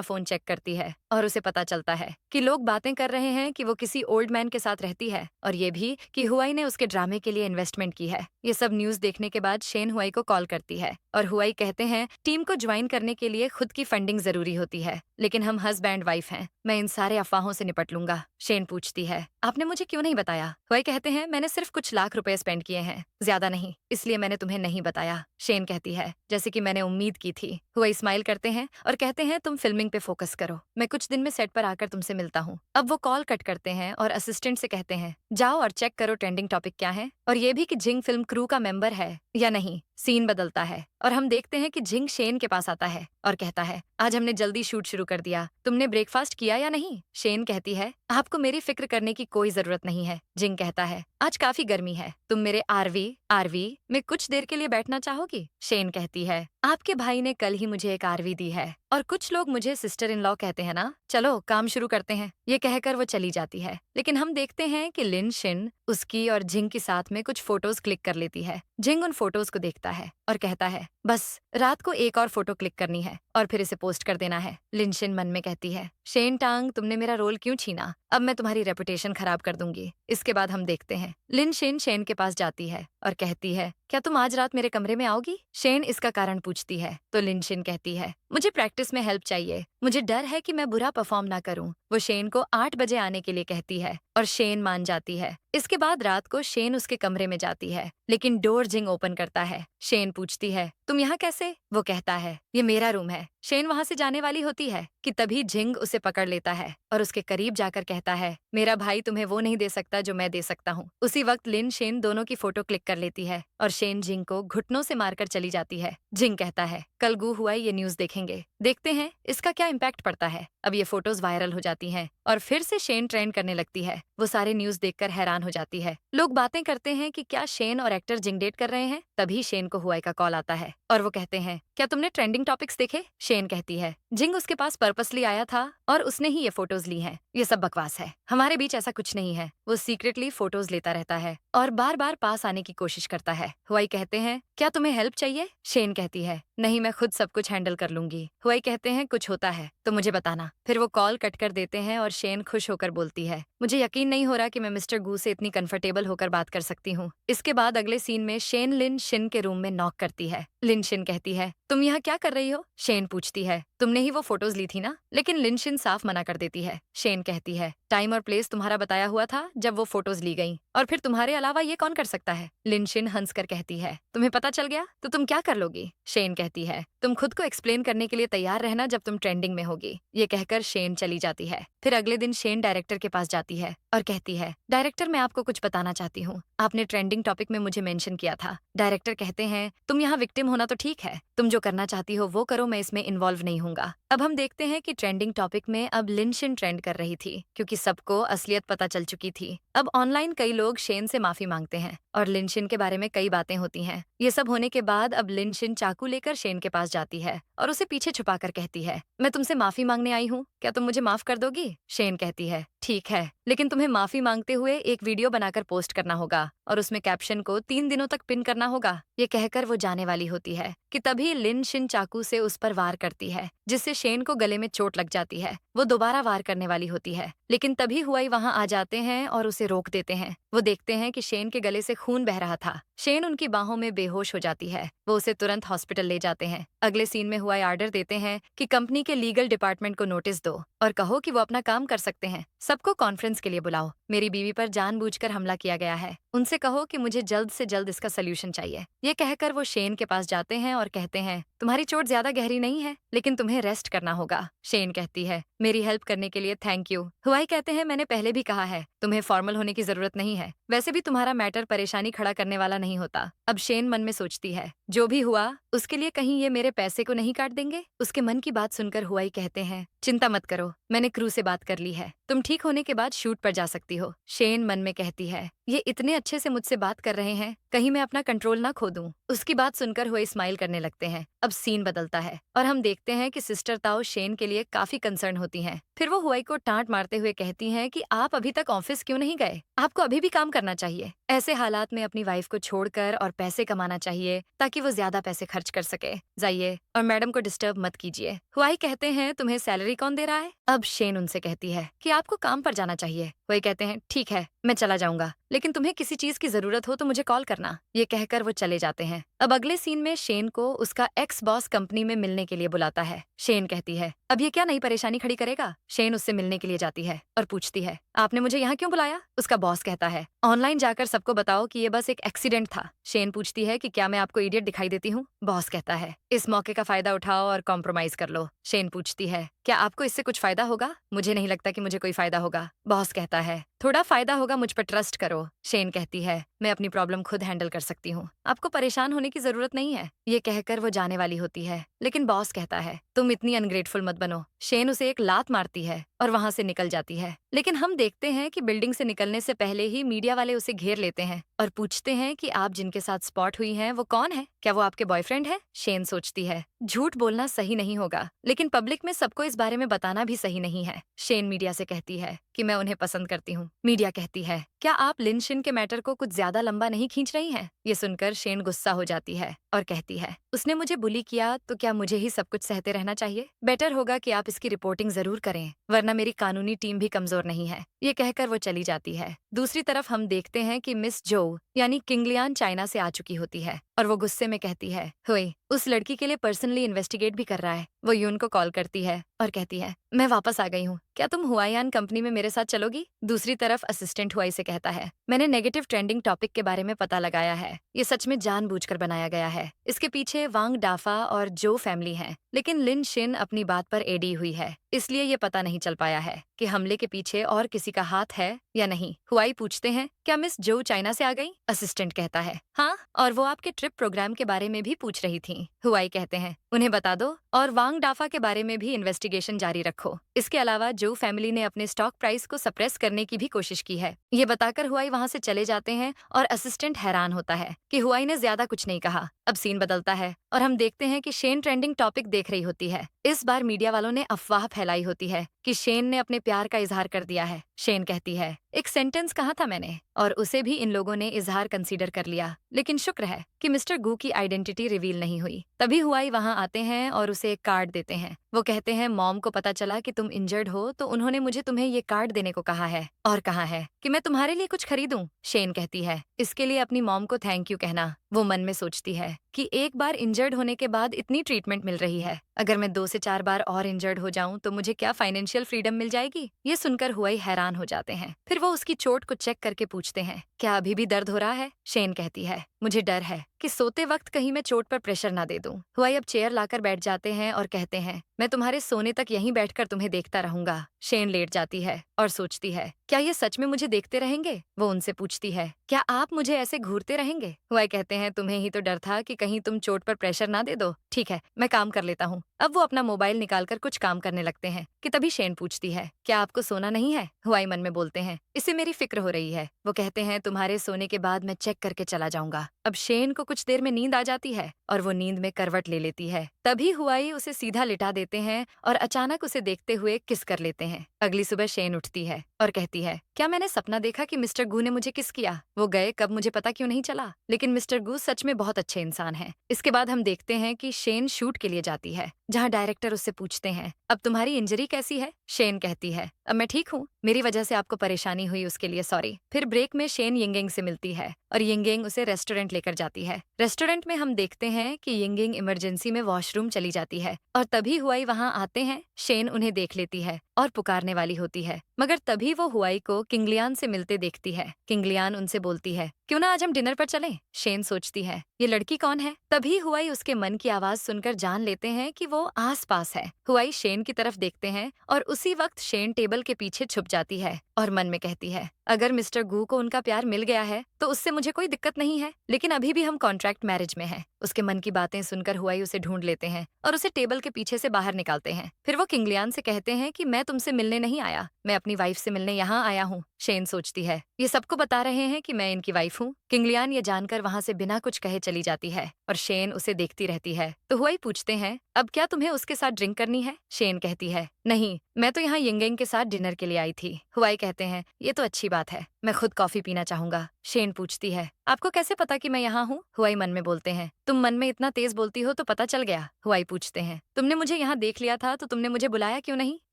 फोन चेक करती है और उसे पता चलता है कि लोग बातें कर रहे हैं कि वो किसी ओल्ड मैन के साथ रहती है और ये भी कि हुआई ने उसके ड्रामे के लिए इन्वेस्टमेंट की है। ये सब न्यूज देखने के बाद शेन हुआई को कॉल करती है और हुआई कहते हैं, टीम को ज्वाइन करने के लिए खुद की फंडिंग जरूरी होती है, लेकिन हम हस्बैंड वाइफ हैं, मैं इन सारे अफवाहों से निपट लूंगा। शेन पूछती है, आपने मुझे क्यों नहीं बताया? हुआई कहते हैं, मैंने सिर्फ कुछ लाख रुपए स्पेंड किए हैं, ज्यादा नहीं, इसलिए मैंने तुम्हें नहीं बताया। शेन कहती है, जैसे कि मैंने उम्मीद की थी। हुआई स्माइल करते हैं और कहते हैं, तुम फिल्मिंग पे फोकस करो, मैं कुछ दिन में सेट पर आकर तुमसे मिलता हूँ। अब वो कॉल कट करते हैं और असिस्टेंट से कहते हैं, जाओ और चेक करो ट्रेंडिंग टॉपिक क्या है और ये भी कि जिंग फिल्म क्रू का मेंबर है या नहीं। सीन बदलता है और हम देखते हैं कि जिंग शेन के पास आता है और कहता है, आज हमने जल्दी शूट शुरू कर दिया, तुमने ब्रेकफास्ट किया या नहीं? शेन कहती है, आपको मेरी फिक्र करने की कोई जरूरत नहीं है। जिंग कहता है, आज काफी गर्मी है, तुम मेरे आरवी में कुछ देर के लिए बैठना चाहोगी? शेन कहती है, आपके भाई ने कल ही मुझे एक आरवी दी है और कुछ लोग मुझे सिस्टर इन लॉ कहते हैं ना, चलो काम शुरू करते हैं। ये कहकर वो चली जाती है, लेकिन हम देखते हैं कि लिन शिन उसकी और जिंग के साथ में कुछ फोटोज क्लिक कर लेती है। जिंग उन फोटोज को देखता है और कहता है, बस रात को एक और फोटो क्लिक करनी है और फिर इसे पोस्ट कर देना है। लिन शिन मन में कहती है, शेन टांग, तुमने मेरा रोल क्यों छीना? अब मैं तुम्हारी रेपुटेशन खराब कर दूंगी। इसके बाद हम देखते हैं लिन शिन शेन के पास जाती है और कहती है, क्या तुम आज रात मेरे कमरे में आओगी? शेन इसका कारण पूछती है तो लिन शिन कहती है, मुझे प्रैक्टिस में हेल्प चाहिए, मुझे डर है कि मैं बुरा परफॉर्म ना करूं। वो शेन को 8 बजे आने के लिए कहती है और शेन मान जाती है। इसके बाद रात को शेन उसके कमरे में जाती है, लेकिन डोर जिंग ओपन करता है। शेन पूछती है, तुम यहाँ कैसे? वो कहता है, ये मेरा रूम है। शेन वहाँ से जाने वाली होती है कि तभी जिंग उसे पकड़ लेता है और उसके करीब जाकर कहता है, मेरा भाई तुम्हें वो नहीं दे सकता जो मैं दे सकता हूँ। उसी वक्त लिन शेन दोनों की फोटो क्लिक कर लेती है और शेन जिंग को घुटनों से मारकर चली जाती है। जिंग कहता है, कल गू हुआ ये न्यूज देखेंगे, देखते हैं इसका क्या इम्पैक्ट पड़ता है। अब ये फोटोज वायरल हो जाती हैं और फिर से शेन ट्रेंड करने लगती है। वो सारे न्यूज देखकर हैरान हो जाती है। लोग बातें करते हैं कि क्या शेन और एक्टर जिंग डेट कर रहे हैं। तभी शेन को हुआई का कॉल आता है और वो कहते हैं, क्या तुमने ट्रेंडिंग टॉपिक्स देखे? शेन कहती है, जिंग उसके पास पर्पसली आया था और उसने ही ये फोटोज ली हैं। ये सब बकवास है, हमारे बीच ऐसा कुछ नहीं है। वो सीक्रेटली फोटोज लेता रहता है और बार बार पास आने की कोशिश करता है। हुआई कहते हैं, क्या तुम्हें हेल्प चाहिए? शेन कहती है, नहीं, मैं खुद सब कुछ हैंडल कर लूंगी। हुआई कहते हैं, कुछ होता है तो मुझे बताना। फिर वो कॉल कट कर देते हैं और शेन खुश होकर बोलती है, मुझे यकीन नहीं हो रहा कि मैं मिस्टर गू से इतनी कंफर्टेबल होकर बात कर सकती हूँ। इसके बाद अगले सीन में शेन लिन शिन के रूम में नॉक करती है। लिन शिन कहती है, तुम यहाँ क्या कर रही हो? शेन पूछती है, तुमने ही वो फोटोज ली थी ना? लेकिन लिन शिन साफ मना कर देती है। शेन कहती है, टाइम और प्लेस तुम्हारा बताया हुआ था जब वो फोटोज ली गई और फिर तुम्हारे अलावा ये कौन कर सकता है? लिन शिन हंस कर कहती है, तुम्हें पता चल गया तो तुम क्या कर लोगी? शेन कहती है, तुम खुद को एक्सप्लेन करने के लिए तैयार रहना जब तुम ट्रेंडिंग में होगी। ये कहकर शेन चली जाती है। फिर अगले दिन शेन डायरेक्टर के पास जाती है और कहती है, डायरेक्टर मैं आपको कुछ बताना चाहती हूँ, आपने ट्रेंडिंग टॉपिक में मुझे मेंशन किया था। डायरेक्टर कहते हैं, तुम यहाँ विक्टिम होना तो ठीक है, तुम जो करना चाहती हो वो करो, मैं इसमें इन्वॉल्व नहीं हूँगा। अब हम देखते हैं कि ट्रेंडिंग टॉपिक में अब लिन शिन ट्रेंड कर रही थी क्योंकि सबको असलियत पता चल चुकी थी। अब ऑनलाइन कई लोग शेन से माफी मांगते हैं और लिन शिन के बारे में कई बातें होती हैं। ये सब होने के बाद अब लिन शिन चाकू लेकर शेन के पास जाती है और उसे पीछे छुपाकर कहती है, मैं तुमसे माफी मांगने आई हूँ, क्या तुम मुझे माफ कर दोगी? शेन कहती है, ठीक है, लेकिन तुम्हें माफी मांगते हुए एक वीडियो बनाकर पोस्ट करना होगा और उसमें कैप्शन को 3 दिनों तक पिन करना होगा। ये कहकर वो जाने वाली होती है कि तभी लिन शिन चाकू से उस पर वार करती है जिससे शेन को गले में चोट लग जाती है। वो दोबारा वार करने वाली होती है, लेकिन तभी हुआई वहां आ जाते हैं और उसे रोक देते हैं। वो देखते हैं कि शेन के गले से खून बह रहा था। शेन उनकी बाहों में बेहोश हो जाती है। वो उसे तुरंत हॉस्पिटल ले जाते हैं। अगले सीन में हुआई ऑर्डर देते हैं कि कंपनी के लीगल डिपार्टमेंट को नोटिस दो और कहो कि वो अपना काम कर सकते हैं। सबको कॉन्फ्रेंस के लिए बुलाओ। मेरी बीवी पर जानबूझकर हमला किया गया है। उनसे कहो कि मुझे जल्द से जल्द इसका सोल्यूशन चाहिए। ये कहकर वो शेन के पास जाते हैं और कहते हैं, तुम्हारी चोट ज्यादा गहरी नहीं है, लेकिन तुम्हें रेस्ट करना होगा। शेन कहती है, मेरी हेल्प करने के लिए थैंक यू। हुआई कहते हैं, मैंने पहले भी कहा है, तुम्हें फॉर्मल होने की जरूरत नहीं है। वैसे भी तुम्हारा मैटर परेशानी खड़ा करने वाला नहीं होता। अब शेन मन में सोचती है, जो भी हुआ उसके लिए कहीं ये मेरे पैसे को नहीं काट देंगे। उसके मन की बात सुनकर हुआई कहते हैं, चिंता मत करो, मैंने क्रू से बात कर ली है, तुम ठीक होने के बाद शूट पर जा सकती हो। शेन मन में कहती है, ये इतने अच्छे से मुझसे बात कर रहे हैं, कहीं मैं अपना कंट्रोल ना खो दूं। उसकी बात सुनकर हुआई स्माइल करने लगते हैं। अब सीन बदलता है और हम देखते हैं कि सिस्टर ताओ शेन के लिए काफी कंसर्न होती हैं। फिर वो हुआई को टांट मारते हुए कहती हैं कि आप अभी तक ऑफिस क्यों नहीं गए? आपको अभी भी काम करना चाहिए। ऐसे हालात में अपनी वाइफ को छोड़कर और पैसे कमाना चाहिए ताकि वो ज्यादा पैसे खर्च कर सके। जाइए और मैडम को डिस्टर्ब मत कीजिए। हुआई कहते हैं, तुम्हें सैलरी कौन दे रहा है? अब शेन उनसे कहती है कि आपको काम पर जाना चाहिए। हुआई कहते हैं, ठीक है, मैं चला जाऊंगा, लेकिन तुम्हें किसी चीज की जरूरत हो तो मुझे कॉल करना। ये कहकर वो चले जाते हैं। अब अगले सीन में शेन को उसका एक्स बॉस कंपनी में मिलने के लिए बुलाता है। शेन कहती है, अब ये क्या नई परेशानी खड़ी करेगा? शेन उससे मिलने के लिए जाती है और पूछती है, आपने मुझे यहाँ क्यों बुलाया? उसका बॉस कहता है, ऑनलाइन जाकर सबको बताओ कि ये बस एक एक्सीडेंट था। शेन पूछती है कि क्या मैं आपको इडियट दिखाई देती हूँ? बॉस कहता है, इस मौके का फायदा उठाओ और कॉम्प्रोमाइज कर लो। शेन पूछती है, क्या आपको इससे कुछ फायदा होगा? मुझे नहीं लगता कि मुझे कोई फायदा होगा। बॉस कहता है, थोड़ा फायदा होगा, मुझ पर ट्रस्ट करो। शेन कहती है, मैं अपनी प्रॉब्लम खुद हैंडल कर सकती हूँ, आपको परेशान होने की जरूरत नहीं है। ये कहकर वो जाने वाली होती है, लेकिन बॉस कहता है, तुम इतनी अनग्रेटफुल मत बनो। शेन उसे एक लात मारती है और वहां से निकल जाती है। लेकिन हम देखते हैं कि बिल्डिंग से निकलने से पहले ही मीडिया वाले उसे घेर लेते हैं और पूछते हैं कि आप जिनके साथ स्पॉट हुई हैं वो कौन है? क्या वो आपके बॉयफ्रेंड है? शेन सोचती है, झूठ बोलना सही नहीं होगा, लेकिन पब्लिक में सबको इस बारे में बताना भी सही नहीं है। शेन मीडिया से कहती है कि मैं उन्हें पसंद करती हूँ। मीडिया कहती है, क्या आप लिन शिन के मैटर को कुछ ज्यादा लंबा नहीं खींच रही हैं? ये सुनकर शेन गुस्सा हो जाती है और कहती है, उसने मुझे बुली किया तो क्या मुझे ही सब कुछ सहते रहना चाहिए? बेटर होगा कि आप इसकी रिपोर्टिंग जरूर करें, वरना मेरी कानूनी टीम भी कमजोर नहीं है। ये कहकर वो चली जाती है। दूसरी तरफ हम देखते हैं कि मिस जो यानी किंगलियान चाइना से आ चुकी होती है और वो गुस्से में कहती है, हुई उस लड़की के लिए पर्सनली इन्वेस्टिगेट भी कर रहा है। वो यून को कॉल करती है और कहती है, मैं वापस आ गई हूँ, क्या तुम हुआयान कंपनी में मेरे साथ चलोगी? दूसरी तरफ असिस्टेंट हुआई से कहता है, मैंने नेगेटिव ट्रेंडिंग टॉपिक के बारे में पता लगाया है, ये सच में जानबूझकर बनाया गया है। इसके पीछे वांग डाफा और जो फैमिली है, लेकिन लिन शिन अपनी बात पर एडी हुई है, इसलिए ये पता नहीं चल पाया है कि हमले के पीछे और किसी का हाथ है या नहीं। हुआई पूछते हैं, क्या मिस जो चाइना से आ गई? असिस्टेंट कहता है, हाँ, और वो आपके ट्रिप प्रोग्राम के बारे में भी पूछ रही थी। हुआई कहते हैं, उन्हें बता दो और वांग डाफा के बारे में भी इन्वेस्टिगेशन जारी रखो। इसके अलावा जो फैमिली ने अपने स्टॉक प्राइस को सप्रेस करने की भी कोशिश की है। ये बताकर हुआई वहां से चले जाते हैं और असिस्टेंट हैरान होता है कि हुआई ने ज्यादा कुछ नहीं कहा। अब सीन बदलता है और हम देखते हैं कि शेन ट्रेंडिंग टॉपिक देख रही होती है। इस बार मीडिया वालों ने अफवाह फैलाई होती है कि शेन ने अपने प्यार का इजहार कर दिया है। शेन कहती है, एक सेंटेंस कहा था मैंने, और उसे भी इन लोगों ने इजहार कंसीडर कर लिया, लेकिन शुक्र है कि मिस्टर गू की आइडेंटिटी रिवील नहीं हुई। तभी हुआई वहां आते हैं और उसे एक कार्ड देते हैं। वो कहते हैं, मॉम को पता चला कि तुम इंजर्ड हो तो उन्होंने मुझे तुम्हें ये कार्ड देने को कहा है और कहा है कि मैं तुम्हारे लिए कुछ खरीदूं। शेन कहती है, इसके लिए अपनी मॉम को थैंक यू कहना। वो मन में सोचती है कि एक बार इंजर्ड होने के बाद इतनी ट्रीटमेंट मिल रही है, अगर मैं 2 से 4 बार और इंजर्ड हो जाऊं तो मुझे क्या फाइनेंशियल फ्रीडम मिल जाएगी? ये सुनकर हुआई हैरान हो जाते हैं। फिर वो उसकी चोट को चेक करके पूछते हैं, क्या अभी भी दर्द हो रहा है? शेन कहती है, मुझे डर है कि सोते वक्त कहीं मैं चोट पर प्रेशर ना दे दूं। हुआई अब चेयर लाकर बैठ जाते हैं और कहते हैं, मैं तुम्हारे सोने तक यहीं बैठकर तुम्हें देखता रहूंगा। शेन लेट जाती है और सोचती है, क्या ये सच में मुझे देखते रहेंगे? वो उनसे पूछती है, क्या आप मुझे ऐसे घूरते रहेंगे? हुआई कहते हैं, तुम्हें ही तो डर था कि कहीं तुम चोट पर प्रेशर ना दे दो। ठीक है, मैं काम कर लेता हूँ। अब वो अपना मोबाइल निकालकर कुछ काम करने लगते हैं कि तभी शेन पूछती है, क्या आपको सोना नहीं है? हुआई मन में बोलते हैं, इससे मेरी फिक्र हो रही है। वो कहते हैं, तुम्हारे सोने के बाद मैं चेक करके चला जाऊंगा। अब शेन को कुछ देर में नींद आ जाती है और वो नींद में करवट ले लेती है। तभी हुआई उसे सीधा लिटा देते हैं और अचानक उसे देखते हुए किस कर लेते हैं। अगली सुबह शेन उठती है और कहती कहती है, क्या मैंने सपना देखा कि मिस्टर गू ने मुझे किस किया? वो गए कब मुझे पता क्यों नहीं चला? लेकिन मिस्टर गू सच में बहुत अच्छे इंसान हैं। इसके बाद हम देखते हैं कि शेन शूट के लिए जाती है, जहाँ डायरेक्टर उससे पूछते हैं, अब तुम्हारी इंजरी कैसी है? शेन कहती है, अब मैं ठीक हूँ, मेरी वजह से आपको परेशानी हुई उसके लिए सॉरी। फिर ब्रेक में शेन यिंगेंग से मिलती है और यिंगेंग उसे रेस्टोरेंट लेकर जाती है। रेस्टोरेंट में हम देखते हैं कि यिंगेंग इमरजेंसी में वॉशरूम चली जाती है और तभी हुआई वहाँ आते हैं। शेन उन्हें देख लेती है और पुकारने वाली होती है, मगर तभी वो हुआई को किंगलियान से मिलते देखती है। किंगलियान उनसे बोलती है, क्यों ना आज हम डिनर पर चलें? शेन सोचती है, ये लड़की कौन है? तभी हुआई उसके मन की आवाज सुनकर जान लेते हैं कि वो आस-पास है। हुआई शेन की तरफ देखते हैं और उसी वक्त शेन टेबल के पीछे छुप जाती है और मन में कहती है, अगर मिस्टर गू को उनका प्यार मिल गया है तो उससे मुझे कोई दिक्कत नहीं है, लेकिन अभी भी हम कॉन्ट्रैक्ट मैरिज में हैं। उसके मन की बातें सुनकर हुआई उसे ढूंढ लेते हैं और उसे टेबल के पीछे से बाहर निकालते हैं। फिर वो किंगलियान से कहते हैं कि मैं तुमसे मिलने नहीं आया, मैं अपनी वाइफ से मिलने यहाँ आया हूँ। शेन सोचती है, ये सबको बता रहे हैं कि मैं इनकी वाइफ हूँ। किंगलियान ये जानकर वहाँ से बिना कुछ कहे चली जाती है और शेन उसे देखती रहती है। तो हुआई पूछते हैं, अब क्या तुम्हें उसके साथ ड्रिंक करनी है? शेन कहती है, नहीं, मैं तो यहाँ यिंगेंग के साथ डिनर के लिए आई थी। हुआई कहते हैं, ये तो अच्छी बात है, मैं खुद कॉफी पीना चाहूंगा। शेन पूछती है, आपको कैसे पता कि मैं यहाँ हूँ? हुआई मन में बोलते हैं, तुम मन में इतना तेज बोलती हो तो पता चल गया। हुआई पूछते हैं, तुमने मुझे यहाँ देख लिया था तो तुमने मुझे बुलाया क्यों नहीं?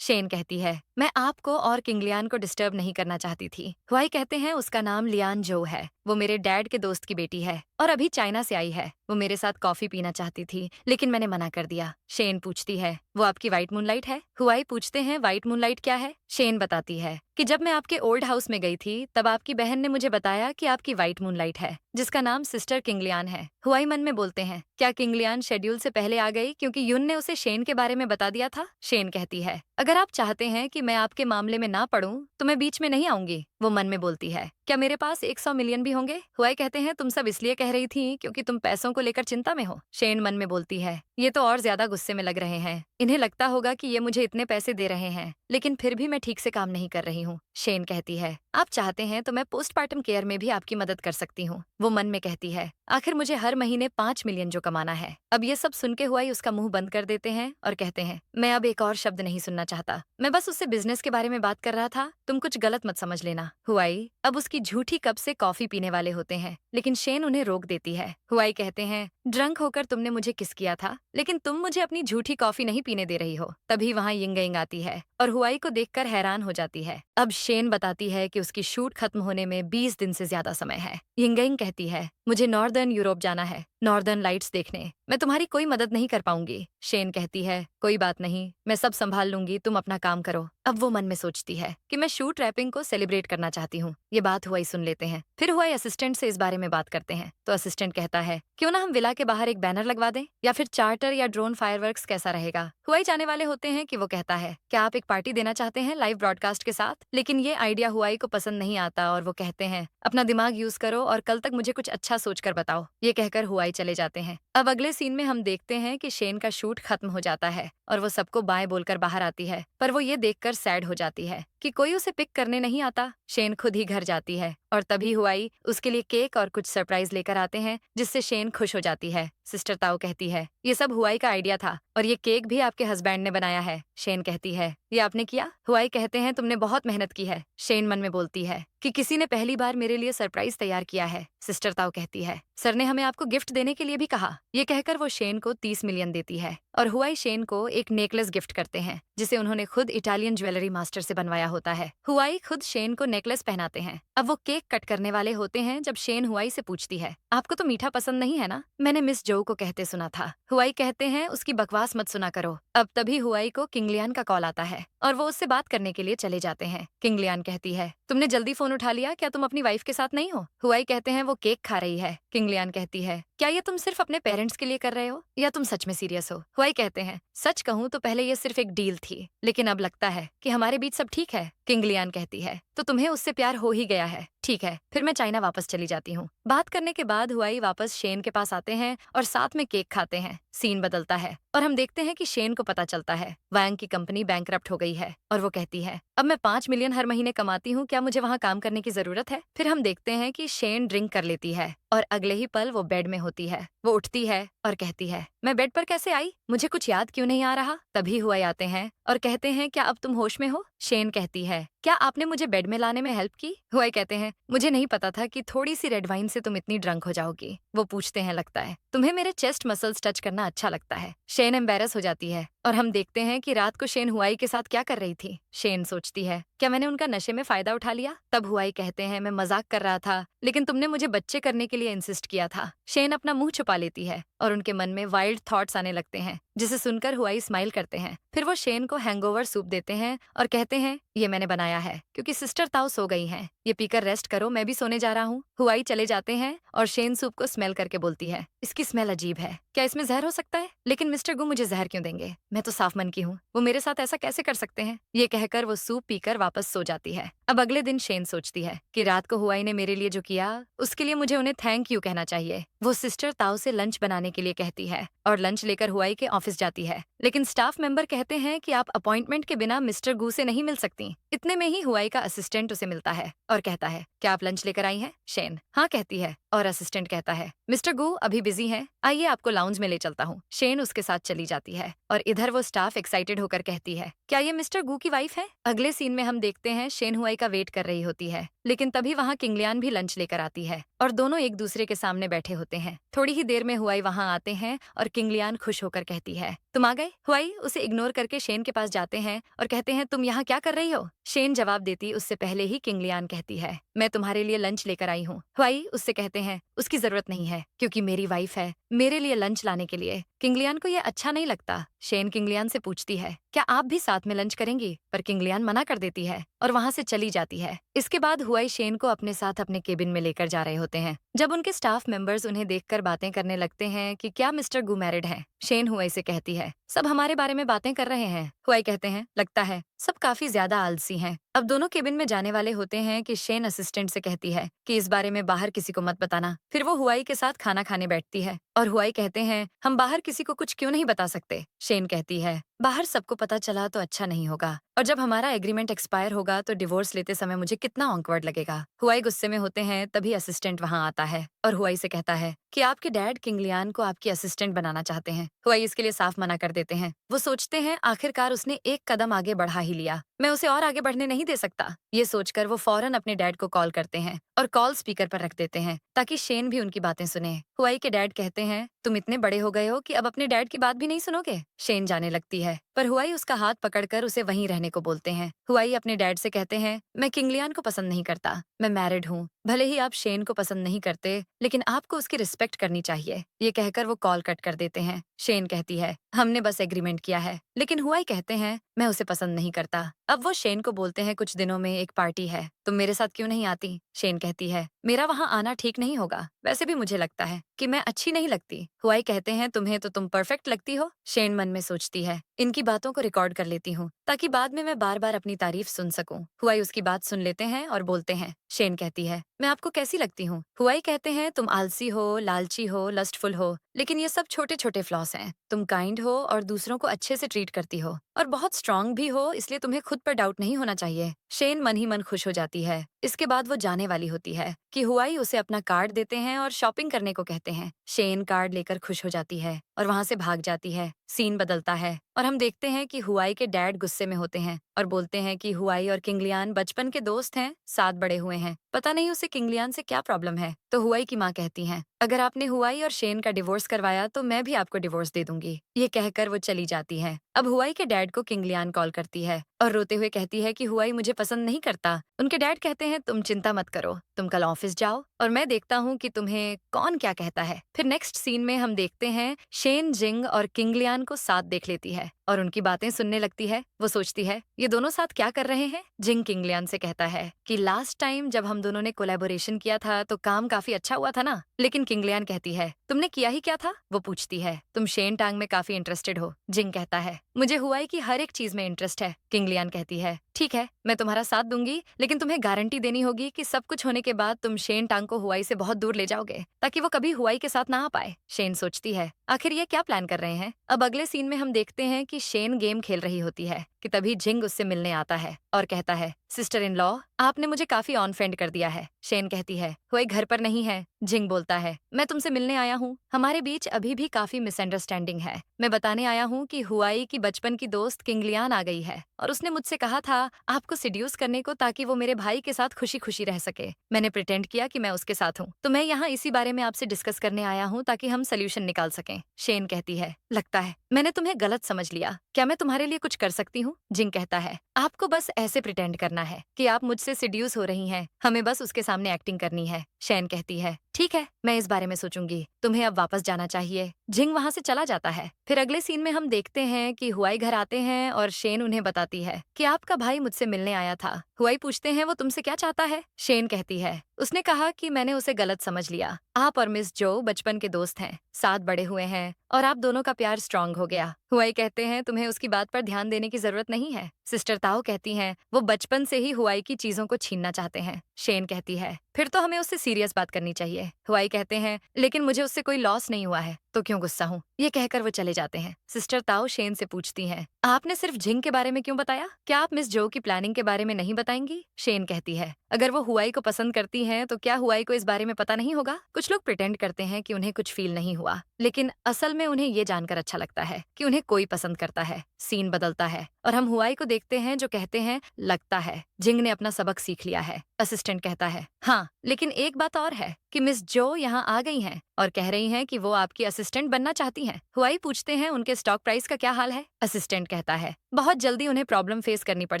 शेन कहती है, मैं आपको और किंगलियान को डिस्टर्ब नहीं करना चाहती थी। हुआई कहते हैं, उसका नाम लियान जो है, वो मेरे डैड के दोस्त की बेटी है और अभी चाइना से आई है। वो मेरे साथ कॉफी पीना चाहती थी लेकिन मैंने मना कर दिया। शेन पूछती है, वो आपकी व्हाइट मूनलाइट है? हुआई पूछते हैं, व्हाइट मूनलाइट क्या है? शेन बताती है कि जब मैं आपके ओल्ड हाउस में गई थी तब आपकी बहन ने मुझे बताया कि आपकी व्हाइट मूनलाइट है जिसका नाम सिस्टर किंगलियान है। हुआई मन में बोलते हैं, क्या किंगलियान शेड्यूल से पहले आ गई क्योंकि युन ने उसे शेन के बारे में बता दिया था? शेन कहती है, अगर आप चाहते हैं कि मैं आपके मामले में ना पड़ूं तो मैं बीच में नहीं आऊंगी। वो मन में बोलती है, क्या मेरे पास 100 मिलियन भी होंगे? हुआई कहते हैं, तुम सब इसलिए कह रही थी क्योंकि तुम पैसों को लेकर चिंता में हो। शेन मन में बोलती है, ये तो और ज्यादा गुस्से में लग रहे हैं, इन्हें लगता होगा कि ये मुझे इतने पैसे दे रहे हैं लेकिन फिर भी मैं ठीक से काम नहीं कर रही हूँ। शेन कहती है, आप चाहते हैं तो मैं पोस्टमार्टम केयर में भी आपकी मदद कर सकती हूँ। वो मन में कहती है, आखिर मुझे हर महीने 5 मिलियन जो कमाना है। अब ये सब सुन के हुआई उसका मुंह बंद कर देते हैं और कहते हैं, मैं अब एक और शब्द नहीं सुनना चाहता, मैं बस उससे बिजनेस के बारे में बात कर रहा था, तुम कुछ गलत मत समझ लेना। हुआई अब उसकी झूठी कप से कॉफी पीने वाले होते हैं लेकिन शेन उन्हें रोक देती है। हुआई कहते हैं, ड्रंक होकर तुमने मुझे किस किया था, लेकिन तुम मुझे अपनी झूठी कॉफी नहीं पीने दे रही हो। तभी वहाँ यिंगेंग आती है और हुआई को देखकर हैरान हो जाती है। अब शेन बताती है कि उसकी शूट खत्म होने में 20 दिन से ज्यादा समय है। यिंगेंग कहती है, मुझे नॉर्दर्न यूरोप जाना है, नॉर्दर्न लाइट्स देखने, मैं तुम्हारी कोई मदद नहीं कर पाऊंगी। शेन कहती है, कोई बात नहीं, मैं सब संभाल लूंगी, तुम अपना काम करो। अब वो मन में सोचती है कि मैं शूट रैपिंग को सेलिब्रेट करना चाहती हूँ। ये बात हुआई सुन लेते हैं। फिर हुआई असिस्टेंट से इस बारे में बात करते हैं तो असिस्टेंट कहता है, क्यों ना हम विला के बाहर एक बैनर लगवा दें, या फिर चार्टर या ड्रोन फायरवर्क्स कैसा रहेगा? हुआई जाने वाले होते हैं कि वो कहता है, क्या आप एक पार्टी देना चाहते हैं लाइव ब्रॉडकास्ट के साथ? लेकिन ये आइडिया हुआई को पसंद नहीं आता और वो कहते हैं, अपना दिमाग यूज करो और कल तक मुझे कुछ अच्छा सोच कर बताओ। ये कहकर हुआई चले जाते हैं। अब अगले सीन में हम देखते हैं कि शेन का शूट खत्म हो जाता है और वो सबको बाय बोलकर बाहर आती है, पर वो ये देखकर सैड हो जाती है कि कोई उसे पिक करने नहीं आता। शेन खुद ही घर जाती है और तभी हुआई उसके लिए केक और कुछ सरप्राइज लेकर आते हैं जिससे शेन खुश हो जाती है। सिस्टर ताओ कहती है, ये सब हुआई का आइडिया था और ये केक भी आपके हस्बैंड ने बनाया है। शेन कहती है, ये आपने किया? हुआई कहते हैं, तुमने बहुत मेहनत की है। शेन मन में बोलती है कि किसी ने पहली बार मेरे लिए सरप्राइज तैयार किया है। सिस्टर ताओ कहती है, सर ने हमें आपको गिफ्ट देने के लिए भी कहा। ये कहकर वो शेन को 30 मिलियन देती है और हुआई शेन को एक नेकलेस गिफ्ट करते हैं जिसे उन्होंने खुद इटालियन ज्वेलरी मास्टर से बनवाया होता है। हुआई खुद शेन को नेकलेस पहनाते हैं। अब वो केक कट करने वाले होते हैं जब शेन हुआई से पूछती है, आपको तो मीठा पसंद नहीं है ना? मैंने मिस जो को कहते सुना था। हुआई कहते हैं, उसकी बकवास मत सुना करो। अब तभी हुआई को किंगलियान का कॉल आता है और वो उससे बात करने के लिए चले जाते हैं। किंगलियान कहती है, तुमने जल्दी फोन उठा लिया, क्या तुम अपनी वाइफ के साथ नहीं हो? हुआई कहते हैं, वो केक खा रही है। किंगलियान कहती है, क्या ये तुम सिर्फ अपने पेरेंट्स के लिए कर रहे हो या तुम सच में सीरियस हो? हुआई कहते हैं, सच कहूँ तो पहले ये सिर्फ एक डील थी, लेकिन अब लगता है कि हमारे बीच सब ठीक है। किंगलियान कहती है, तो तुम्हें उससे प्यार हो ही गया है, ठीक है, फिर मैं चाइना वापस चली जाती हूँ। बात करने के बाद हुआई वापस शेन के पास आते हैं और साथ में केक खाते हैं। सीन बदलता है और हम देखते हैं कि शेन को पता चलता है वैंग की कंपनी बैंकरप्ट हो गई है और वो कहती है, अब मैं 5 मिलियन हर महीने कमाती हूँ, क्या मुझे वहाँ काम करने की जरूरत है? फिर हम देखते हैं कि शेन ड्रिंक कर लेती है और अगले ही पल वो बेड में होती है। वो उठती है और कहती है, मैं बेड पर कैसे आई? मुझे कुछ याद क्यों नहीं आ रहा? तभी हुआई आते हैं और कहते हैं क्या अब तुम होश में हो? शेन कहती है क्या आपने मुझे बेड में लाने में हेल्प की? हुआई कहते हैं मुझे नहीं पता था कि थोड़ी सी रेड वाइन से तुम इतनी ड्रंक हो जाओगी। वो पूछते हैं लगता है तुम्हें मेरे चेस्ट मसल्स टच करना अच्छा लगता है। शेन एम्बेरस हो जाती है और हम देखते हैं कि रात को शेन हुआई के साथ क्या कर रही थी। शेन सोचती है क्या मैंने उनका नशे में फायदा उठा लिया? तब हुआई कहते हैं मैं मजाक कर रहा था, लेकिन तुमने मुझे बच्चे करने के लिए इंसिस्ट किया था। शेन अपना मुंह छुपा लेती है और उनके मन में वाइल्ड थॉट्स आने लगते हैं, जिसे सुनकर हुआई स्माइल करते हैं। फिर वो शेन को हैंगओवर सूप देते हैं और कहते हैं ये मैंने बनाया है क्योंकि सिस्टर ताऊ सो गई हैं। ये पीकर रेस्ट करो, मैं भी सोने जा रहा हूँ। हुआई चले जाते हैं और शेन सूप को स्मेल करके बोलती है इसकी स्मेल अजीब है, क्या इसमें जहर हो सकता है? लेकिन मिस्टर गु मुझे जहर क्यों देंगे? मैं तो साफ मन की हूँ, वो मेरे साथ ऐसा कैसे कर सकते हैं? ये कहकर वो सूप पीकर वापस सो जाती है। अब अगले दिन शेन सोचती है कि रात को हुआई ने मेरे लिए जो किया उसके लिए मुझे उन्हें थैंक यू कहना चाहिए। वो सिस्टर ताऊ से लंच बनाने के लिए कहती है और लंच लेकर हुआई के ऑफिस जाती है, लेकिन स्टाफ मेंबर कहते हैं कि आप अपॉइंटमेंट के बिना मिस्टर गू से नहीं मिल सकती। इतने में ही हुआई का असिस्टेंट उसे मिलता है और कहता है क्या आप लंच लेकर आई हैं? शेन हाँ कहती है और असिस्टेंट कहता है मिस्टर गू अभी बिजी हैं, आइए आपको लाउंज में ले चलता हूँ। शेन उसके साथ चली जाती है और इधर वो स्टाफ एक्साइटेड होकर कहती है क्या ये मिस्टर गू की वाइफ है? अगले सीन में हम देखते हैं शेन हुआई का वेट कर रही होती है, लेकिन तभी वहाँ किंगलियान भी लंच लेकर आती है और दोनों एक दूसरे के सामने बैठे होते हैं। थोड़ी ही देर में हुआई वहाँ आते हैं और किंगलियान खुश होकर कहती है तुम आ गए? हुआई उसे इग्नोर करके शेन के पास जाते हैं और कहते हैं तुम यहाँ क्या कर रही हो? शेन जवाब देती उससे पहले ही किंगलियान कहती है मैं तुम्हारे लिए लंच लेकर आई हूँ। हुआई उससे कहते हैं उसकी जरूरत नहीं है क्योंकि मेरी वाइफ है मेरे लिए लंच लाने के लिए। किंगलियान को यह अच्छा नहीं लगता। शेन किंगलियान से पूछती है क्या आप भी साथ में लंच करेंगी? पर किंगलियान मना कर देती है और वहाँ से चली जाती है। इसके बाद हुआई शेन को अपने साथ अपने केबिन में लेकर जा रहे होते हैं, जब उनके स्टाफ मेंबर्स उन्हें देखकर बातें करने लगते हैं कि क्या मिस्टर गू मैरिड हैं। शेन हुआई से कहती है सब हमारे बारे में बातें कर रहे हैं। हुआई कहते हैं लगता है सब काफी ज्यादा आलसी हैं। अब दोनों केबिन में जाने वाले होते हैं कि शेन असिस्टेंट से कहती है कि इस बारे में बाहर किसी को मत बताना। फिर वो हुआई के साथ खाना खाने बैठती है और हुआई कहते हैं हम बाहर किसी को कुछ क्यों नहीं बता सकते? शेन कहती है बाहर सबको पता चला तो अच्छा नहीं होगा, और जब हमारा एग्रीमेंट एक्सपायर होगा तो डिवोर्स लेते समय मुझे कितना ऑकवर्ड लगेगा। हुआई गुस्से में होते हैं, तभी असिस्टेंट वहाँ आता है और हुआई से कहता है कि आपके डैड किंगलियान को आपकी असिस्टेंट बनाना चाहते हैं। हुआई इसके लिए साफ मना कर देते हैं। वो सोचते हैं आखिरकार उसने एक कदम आगे बढ़ा ही लिया, मैं उसे और आगे बढ़ने नहीं दे सकता। ये सोचकर वो फौरन अपने डैड को कॉल करते हैं और कॉल स्पीकर पर रख देते हैं ताकि शेन भी उनकी बातें सुने। हुआई के डैड कहते हैं तुम इतने बड़े हो गए हो कि अब अपने डैड की बात भी नहीं सुनोगे? शेन जाने लगती है पर हुआई उसका हाथ पकड़कर उसे वहीं रहने को बोलते हैं। हुआई अपने डैड से कहते हैं मैं किंगलियान को पसंद नहीं करता, मैं मैरिड हूँ। भले ही आप शेन को पसंद नहीं करते, लेकिन आपको उसकी रिस्पेक्ट करनी चाहिए। ये कहकर वो कॉल कट कर देते हैं। शेन कहती है हमने बस एग्रीमेंट किया है, लेकिन हुआई कहते हैं मैं उसे पसंद नहीं करता। अब वो शेन को बोलते हैं कुछ दिनों में एक पार्टी है, तुम मेरे साथ क्यों नहीं आती? शेन कहती है मेरा वहाँ आना ठीक नहीं होगा, वैसे भी मुझे लगता है कि मैं अच्छी नहीं लगती। हुआई कहते हैं तुम्हें तो तुम परफेक्ट लगती हो। शेन मन में सोचती है इनकी बातों को रिकॉर्ड कर लेती हूँ ताकि बाद में मैं बार बार अपनी तारीफ सुन सकूं। हुआई उसकी बात सुन लेते हैं और बोलते हैं शेन कहती है मैं आपको कैसी लगती हूँ? हुआई कहते हैं तुम आलसी हो, लालची हो, लस्टफुल हो, लेकिन ये सब छोटे छोटे फ्लॉस हैं। तुम काइंड हो और दूसरों को अच्छे से ट्रीट करती हो और बहुत स्ट्रांग भी हो, इसलिए तुम्हें खुद पर डाउट नहीं होना चाहिए। शेन मन ही मन खुश हो जाती है। इसके बाद वो जाने वाली होती है कि हुआई उसे अपना कार्ड देते हैं और शॉपिंग करने को कहते हैं। शेन कार्ड लेकर खुश हो जाती है और वहाँ से भाग जाती है। सीन बदलता है और हम देखते हैं कि हुआई के डैड गुस्से में होते हैं और बोलते हैं कि हुआई और किंगलियान बचपन के दोस्त हैं, साथ बड़े हुए हैं, पता नहीं उसे किंगलियान से क्या प्रॉब्लम है। तो हुआई की माँ कहती हैं अगर आपने हुआई और शेन का डिवोर्स करवाया तो मैं भी आपको डिवोर्स दे दूंगी। ये कहकर वो चली जाती है। अब हुआई के डैड को किंगलियान कॉल करती है और रोते हुए कहती है कि हुआई मुझे पसंद नहीं करता। उनके डैड कहते हैं तुम चिंता मत करो, तुम कल ऑफिस जाओ और मैं देखता हूँ कि तुम्हें कौन क्या कहता है। फिर नेक्स्ट सीन में हम देखते हैं शेन जिंग और किंगलियान को साथ देख लेती है और उनकी बातें सुनने लगती है। वो सोचती है ये दोनों साथ क्या कर रहे हैं। जिंग किंगलियान से कहता है कि लास्ट टाइम जब हम दोनों ने कोलैबोरेशन किया था तो काम काफी अच्छा हुआ था ना। लेकिन किंगलियान कहती है तुमने किया ही क्या था? वो पूछती है तुम शेन टांग में काफी इंटरेस्टेड हो। जिंग कहता है मुझे हुआई की हर एक चीज में इंटरेस्ट है। किंगलियान कहती है ठीक है, मैं तुम्हारा साथ दूंगी, लेकिन तुम्हें गारंटी देनी होगी कि सब कुछ होने के बाद तुम शेन टांग को हुआई से बहुत दूर ले जाओगे ताकि वो कभी हुआई के साथ ना आ पाए। शेन सोचती है आखिर ये क्या प्लान कर रहे हैं? अब अगले सीन में हम देखते हैं कि शेन गेम खेल रही होती है कि तभी जिंग उससे मिलने आता है और कहता है, सिस्टर इन लॉ, आपने मुझे काफी ऑनफ्रेंड कर दिया है। शेन कहती है, हुआई घर पर नहीं है। जिंग बोलता है, मैं तुमसे मिलने आया हूँ। हमारे बीच अभी भी काफी मिसअंडरस्टैंडिंग है। मैं बताने आया हूँ कि हुआई की बचपन की दोस्त किंगलियान आ गई है और उसने मुझसे कहा था आपको सिड्यूस करने को ताकि वो मेरे भाई के साथ खुशी खुशी रह सके। मैंने प्रिटेंड किया कि मैं उसके साथ हूँ, तो मैं यहाँ इसी बारे में आपसे डिस्कस करने आया हूँ ताकि हम सोल्यूशन निकाल सकें। शेन कहती है, लगता है मैंने तुम्हें गलत समझ लिया। क्या मैं तुम्हारे लिए कुछ कर सकती हूँ? जिंग कहता है, आपको बस ऐसे प्रिटेंड करना है कि आप मुझसे सिड्यूस हो रही हैं। हमें बस उसके सामने एक्टिंग करनी है। शेन कहती है, ठीक है, मैं इस बारे में सोचूंगी। तुम्हें अब वापस जाना चाहिए। जिंग वहाँ से चला जाता है। फिर अगले सीन में हम देखते हैं कि हुआई घर आते हैं और शेन उन्हें बताती है कि आपका भाई मुझसे मिलने आया था। हुआई पूछते हैं, वो तुमसे क्या चाहता है? शेन कहती है, उसने कहा कि मैंने उसे गलत समझ लिया। आप और मिस जो बचपन के दोस्त हैं, साथ बड़े हुए हैं और आप दोनों का प्यार स्ट्रांग हो गया। हुआई कहते हैं, तुम्हें उसकी बात पर ध्यान देने की जरूरत नहीं है। सिस्टर ताओ कहती हैं, वो बचपन से ही हुआई की चीजों को छीनना चाहते हैं। शेन कहती है, फिर तो हमें उससे सीरियस बात करनी चाहिए। हुआई कहते हैं, लेकिन मुझे उससे कोई लॉस नहीं हुआ है, तो क्यों गुस्सा हूँ? ये कहकर वो चले जाते हैं। सिस्टर ताओ शेन से पूछती हैं, आपने सिर्फ जिंग के बारे में क्यों बताया? क्या आप मिस जो की प्लानिंग के बारे में नहीं बताएंगी? शेन कहती है, अगर वो हुआई को पसंद करती हैं तो क्या हुआई को इस बारे में पता नहीं होगा? कुछ लोग प्रिटेंड करते हैं कि उन्हें कुछ फील नहीं हुआ, लेकिन असल में उन्हें ये जानकर अच्छा लगता है कि उन्हें कोई पसंद करता है। सीन बदलता है और हम हुआई को देखते हैं जो कहते हैं, लगता है जिंग ने अपना सबक सीख लिया है। असिस्टेंट कहता है, हाँ, लेकिन एक बात और है कि मिस जो यहाँ आ गई हैं और कह रही हैं कि वो आपकी असिस्टेंट बनना चाहती हैं। हुआई पूछते हैं, उनके स्टॉक प्राइस का क्या हाल है? असिस्टेंट कहता है, बहुत जल्दी उन्हें प्रॉब्लम फेस करनी पड़